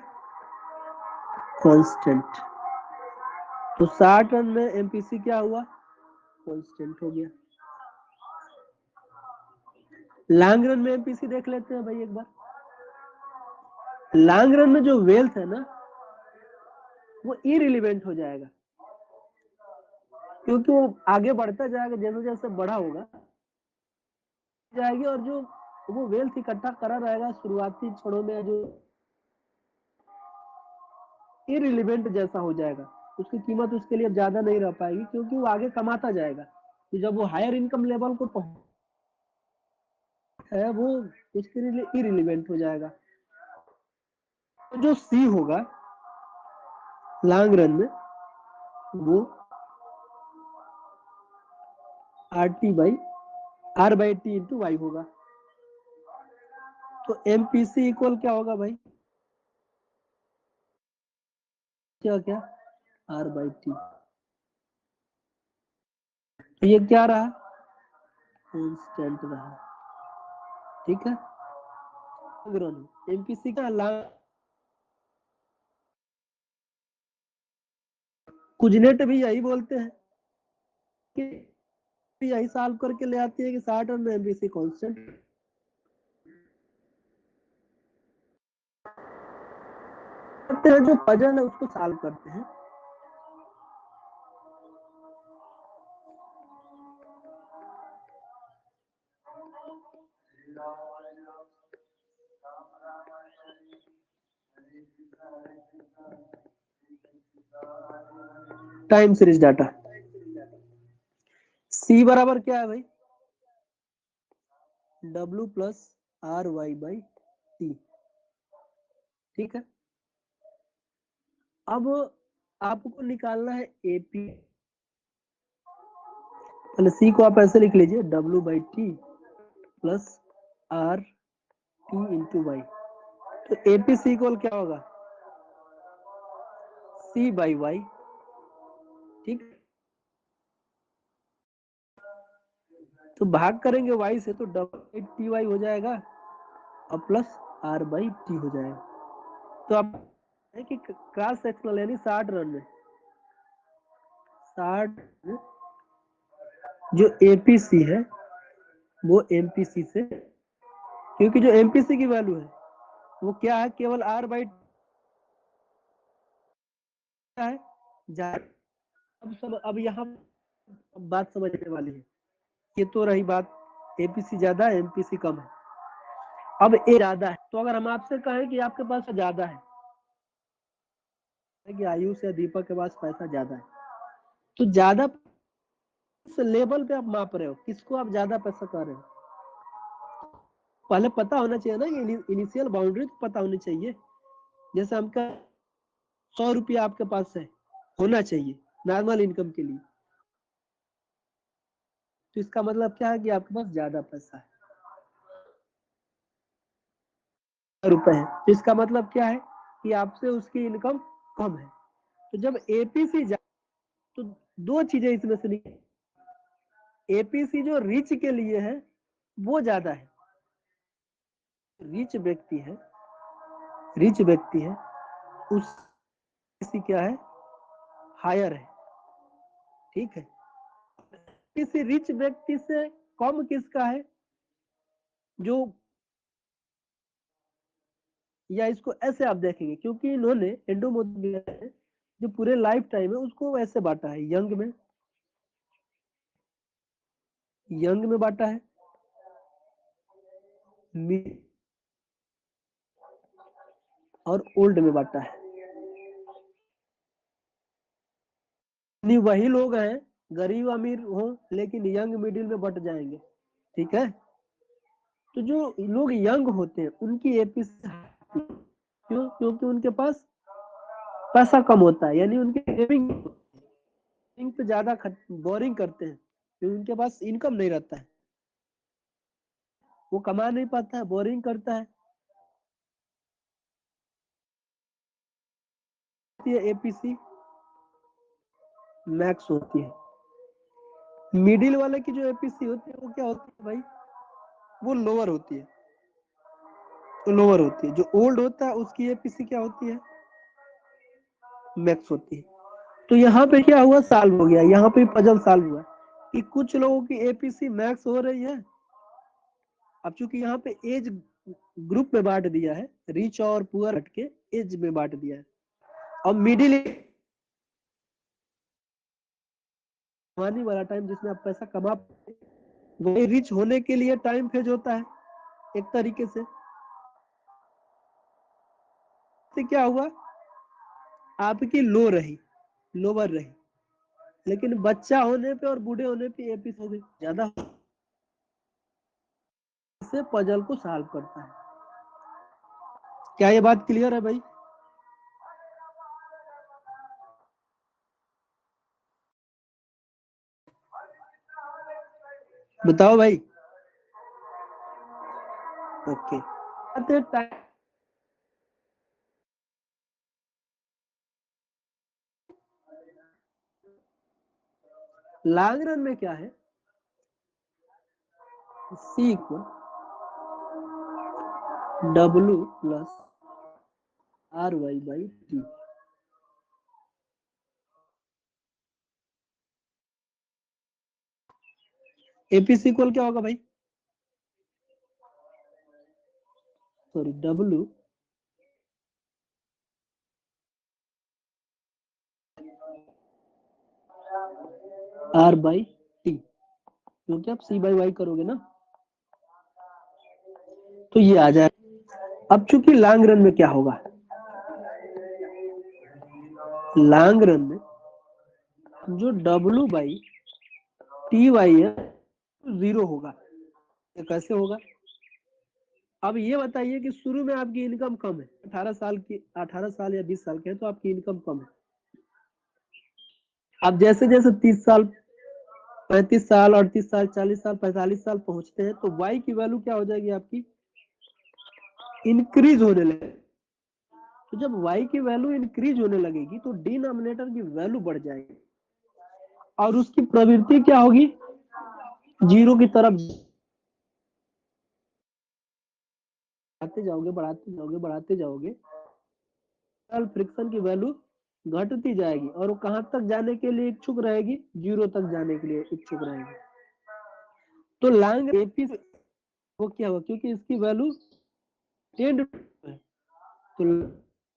कांस्टेंट। तो 60 रन में एमपीसी क्या हुआ, कांस्टेंट हो गया। लॉन्ग रन में एमपीसी देख लेते हैं भाई एक बार। लॉन्ग रन में जो वेल्थ है ना वो इरिलीवेंट हो जाएगा, क्योंकि वो आगे बढ़ता जाएगा, जैसे जैसे बड़ा होगा जाएगी, और जो वो वेल्थ इकट्ठा करा रहेगा शुरुआती क्षणों में जो इरिलीवेंट जैसा हो जाएगा, उसकी कीमत उसके लिए ज्यादा नहीं रह पाएगी, क्योंकि वो आगे कमाता जाएगा। तो जब वो हायर इनकम लेवल को है वो उसके लिए इरिलीवेंट हो जाएगा। तो जो सी होगा लॉन्ग रन में वो R T by R by T into Y होगा। तो एमपीसी इक्वल क्या होगा भाई, क्या क्या, आर बाई टी। तो ये क्या रहा, कांस्टेंट रहा, ठीक है। एमपीसी का कुजनेट भी यही बोलते हैं कि यही सॉल्व करके ले आती है कि 60 रन में एमपीसी कांस्टेंट। जो पजल है उसको सॉल्व करते हैं। टाइम सीरीज डाटा, सी बराबर क्या है भाई, W plus R Y by T, ठीक है। अब आपको निकालना है एपी, पहले सी को आप ऐसे लिख लीजिए, W by T plus R T into Y. तो एपीसी इक्वल क्या होगा, सी बाई वाई, ठीक। तो भाग करेंगे वाई से तो डब्ल्यू टी वाई हो जाएगा और प्लस आर बाई टी हो जाएगा। तो आप है कि क्रॉस सेक्शनल यानी 60 रन में 60 जो एपीसी है वो एमपीसी से, क्योंकि जो एमपीसी की वैल्यू है वो क्या है, केवल आर बाई है। अब यहाँ बात समझने वाली है। ये तो रही बात, एपीसी ज्यादा है एमपीसी कम है। अब ए ज्यादा है, तो अगर हम आपसे कहें कि आपके पास ज्यादा है कि आयुष या दीपक के पास पैसा ज्यादा है, तो ज्यादा लेवल पे आप माप रहे हो, किसको आप ज्यादा पैसा कर रहे हो, पहले पता होना चाहिए ना, ये इनिशियल बाउंड्री तो पता होनी चाहिए। जैसे हमका 100 रुपया आपके पास है, होना चाहिए नॉर्मल इनकम के लिए, तो इसका मतलब क्या है कि आपके पास ज्यादा पैसा है। रुपए है, तो इसका मतलब क्या है कि आपसे उसकी इनकम कम है। तो जब एपीसी जा तो दो चीजें इसमें से निकल, एपीसी जो रिच के लिए है वो ज्यादा है, रिच व्यक्ति है, रिच व्यक्ति है उस क्या है हायर है, ठीक है। किसी रिच व्यक्ति से कम किसका है जो, या इसको ऐसे आप देखेंगे क्योंकि इन्होंने एंडोमोड जो पूरे लाइफ टाइम है उसको ऐसे बांटा है, यंग में बांटा है, मिड और ओल्ड में बांटा है। नहीं वही लोग हैं गरीब अमीर हो लेकिन यंग मिडिल में बट जाएंगे, ठीक है। तो जो लोग यंग होते हैं उनकी एपी क्यों, क्योंकि उनके पास पैसा कम होता है, यानी उनके सेविंग पे ज्यादा बोरिंग करते हैं क्योंकि उनके पास इनकम नहीं रहता है, वो कमा नहीं पाता है, बोरिंग करता है, एपीसी मैक्स होती है। मिडिल वाले की जो एपीसी होती है वो क्या होती है भाई, वो लोअर होती है, तो लोअर होती है। जो ओल्ड होता है उसकी एपीसी क्या होती है, मैक्स होती है। तो यहाँ पे क्या हुआ, साल हो गया, यहाँ पे पजल साल हुआ कि कुछ लोगों की एपीसी मैक्स हो रही है। अब चूंकि यहाँ पे एज ग्रुप में बांट दिया है, रिच और पुअर हट के एज में बांट दिया है। और मिडिल वाला टाइम जिसमें आप पैसा कमा, वही रिच होने के लिए टाइम फेज होता है एक तरीके से। तो क्या हुआ, आपकी लो रही, लोअर रही, लेकिन बच्चा होने पे और बूढ़े होने पे एपीसी हो गई ज्यादा, से पजल को सॉल्व करता है। क्या ये बात क्लियर है भाई? बताओ भाई। ओके, लॉन्ग रन में क्या है, C equal W plus R Y by T. APC equal क्या होगा भाई, sorry W R by T, क्योंकि आप सी बाई वाई करोगे ना, तो ये आ जाए। अब चूंकि लॉन्ग रन में क्या होगा, लॉन्ग रन में जो डब्ल्यू बाई टी वाई है जीरो होगा। ये कैसे होगा, अब ये बताइए कि शुरू में आपकी इनकम कम है, 18 साल की, 18 साल या 20 साल के हैं तो आपकी इनकम कम है। अब जैसे जैसे 30 साल, 35 साल, 38 साल, 40 साल, 45 साल पहुंचते हैं तो वाई की वैल्यू क्या हो जाएगी आपकी, इंक्रीज होने लगेगी। तो जब वाई की वैल्यू इंक्रीज होने लगेगी तो डिनोमिनेटर की वैल्यू बढ़ जाएगी और उसकी प्रवृत्ति क्या होगी, जीरो की तरफ बढ़ाते जाओगे, बढ़ाते जाओगे, बढ़ाते जाओगे, फ्रिक्शन की वैल्यू घटती जाएगी और वो कहां तक जाने के लिए इच्छुक रहेगी, जीरो तक जाने के लिए इच्छुक रहेगी। तो लॉन्ग एपी वो क्या हुआ, क्योंकि इसकी वैल्यू टेंड है, तो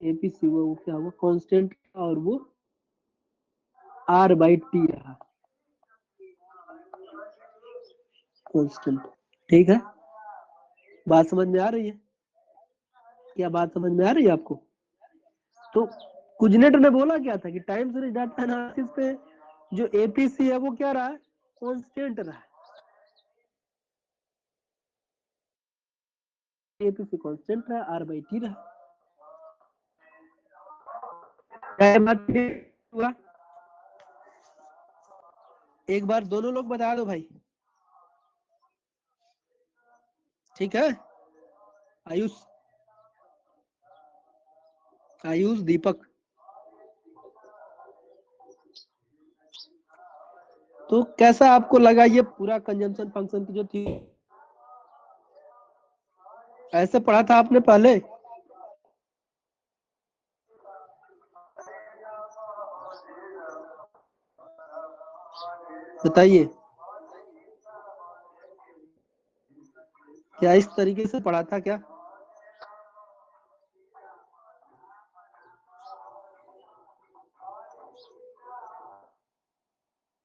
एपीसी वो क्या हुआ, कांस्टेंट, और वो आर बाई टी रहा, कांस्टेंट। ठीक है, बात समझ में आ रही है? क्या बात समझ में आ रही है आपको? तो कुजनेट ने बोला क्या था कि टाइम सीरीज डाटा एनालिसिस पे जो एपीसी है वो क्या रहा है, कांस्टेंट रहा है, एपीसी कांस्टेंट रहा, आर बाई टी रहा। क्या बात हुआ? एक बार दोनों लोग बता दो भाई, ठीक है। आयुष आयुष, दीपक। तो कैसा आपको लगा ये पूरा कंजम्पशन फंक्शन की जो थी, ऐसे पढ़ा था आपने पहले? बताइए, क्या इस तरीके से पढ़ा था क्या?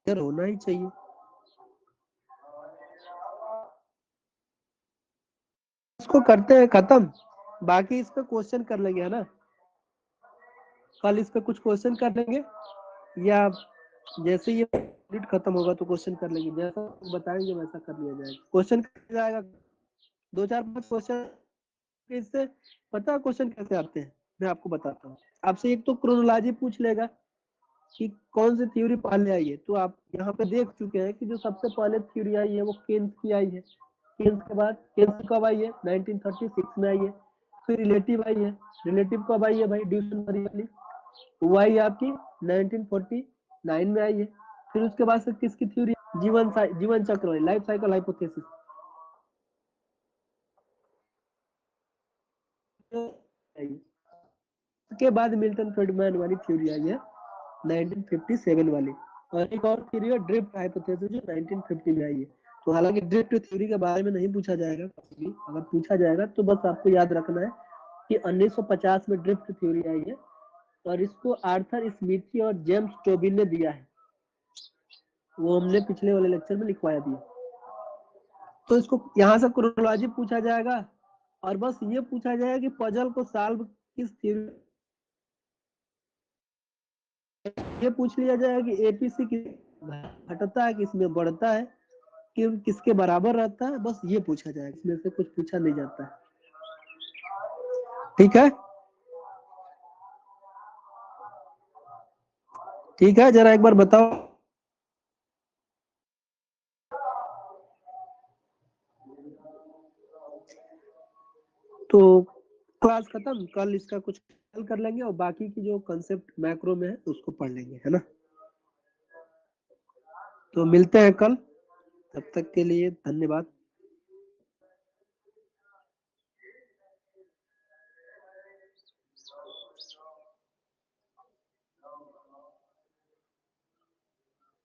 यार होना ही चाहिए। इसको करते हैं खत्म, बाकी इस पे क्वेश्चन कर लेंगे, है ना? कल इस पे कुछ क्वेश्चन कर लेंगे, या जैसे ये पीरियड खत्म होगा तो क्वेश्चन कर लेंगे, जैसा बताएंगे वैसा कर लिया जाएगा। क्वेश्चन कर जाएगा, 2 4 5 क्वेश्चन। इससे पता है क्वेश्चन कैसे आते हैं? मैं आपको बताता हूँ। आपसे एक तो क्रोनोलॉजी पूछ लेगा कि कौन सी थ्योरी पहले आई है। तो आप यहाँ पे देख चुके हैं कि जो सबसे पहले थ्योरी आई है वो केन्स की आई है। केन्स के बाद केन्स कब आई है? 1936 में आई है। फिर रिलेटिव आई है। रिलेटिव कब आई है भाई? ड्यूशन वाली, वो आई आपकी 1949 में आई है। फिर उसके बाद से किसकी थ्योरी? जीवन चक्र वाली, लाइफ साइकिल हाइपोथेसिस के बाद मिल्टन फ्रीडमैन वाली थ्योरी आई है 1957 वाली। और एक और थ्योरी है ड्रिफ्ट हाइपोथेसिस जो 1950 में आई है। तो हालांकि ड्रिफ्ट थ्योरी के बारे में नहीं पूछा जाएगा, अगर पूछा जाएगा तो बस आपको याद रखना है कि 1950 में ड्रिफ्ट थ्योरी आई है, और इसको आर्थर स्मिथी और जेम्स टोबिन ने दिया है। वो हमने पिछले वाले लेक्चर में लिखवाया दिया। तो इसको यहाँ से क्रोनोलॉजी पूछा जाएगा, और बस ये पूछा जाएगा कि पजल को सॉल्व किस थ्योरी, ये पूछ लिया जाएगा कि एपीसी घटता है, किसमें बढ़ता है, कि किसके बराबर रहता है। बस ये पूछा जाएगा, इसमें से कुछ पूछा नहीं जाता है। ठीक है, ठीक है, जरा एक बार बताओ। तो क्लास खत्म, कल इसका कुछ हल कर लेंगे, और बाकी की जो कंसेप्ट मैक्रो में है उसको पढ़ लेंगे, है ना? तो मिलते हैं कल, तब तक के लिए धन्यवाद।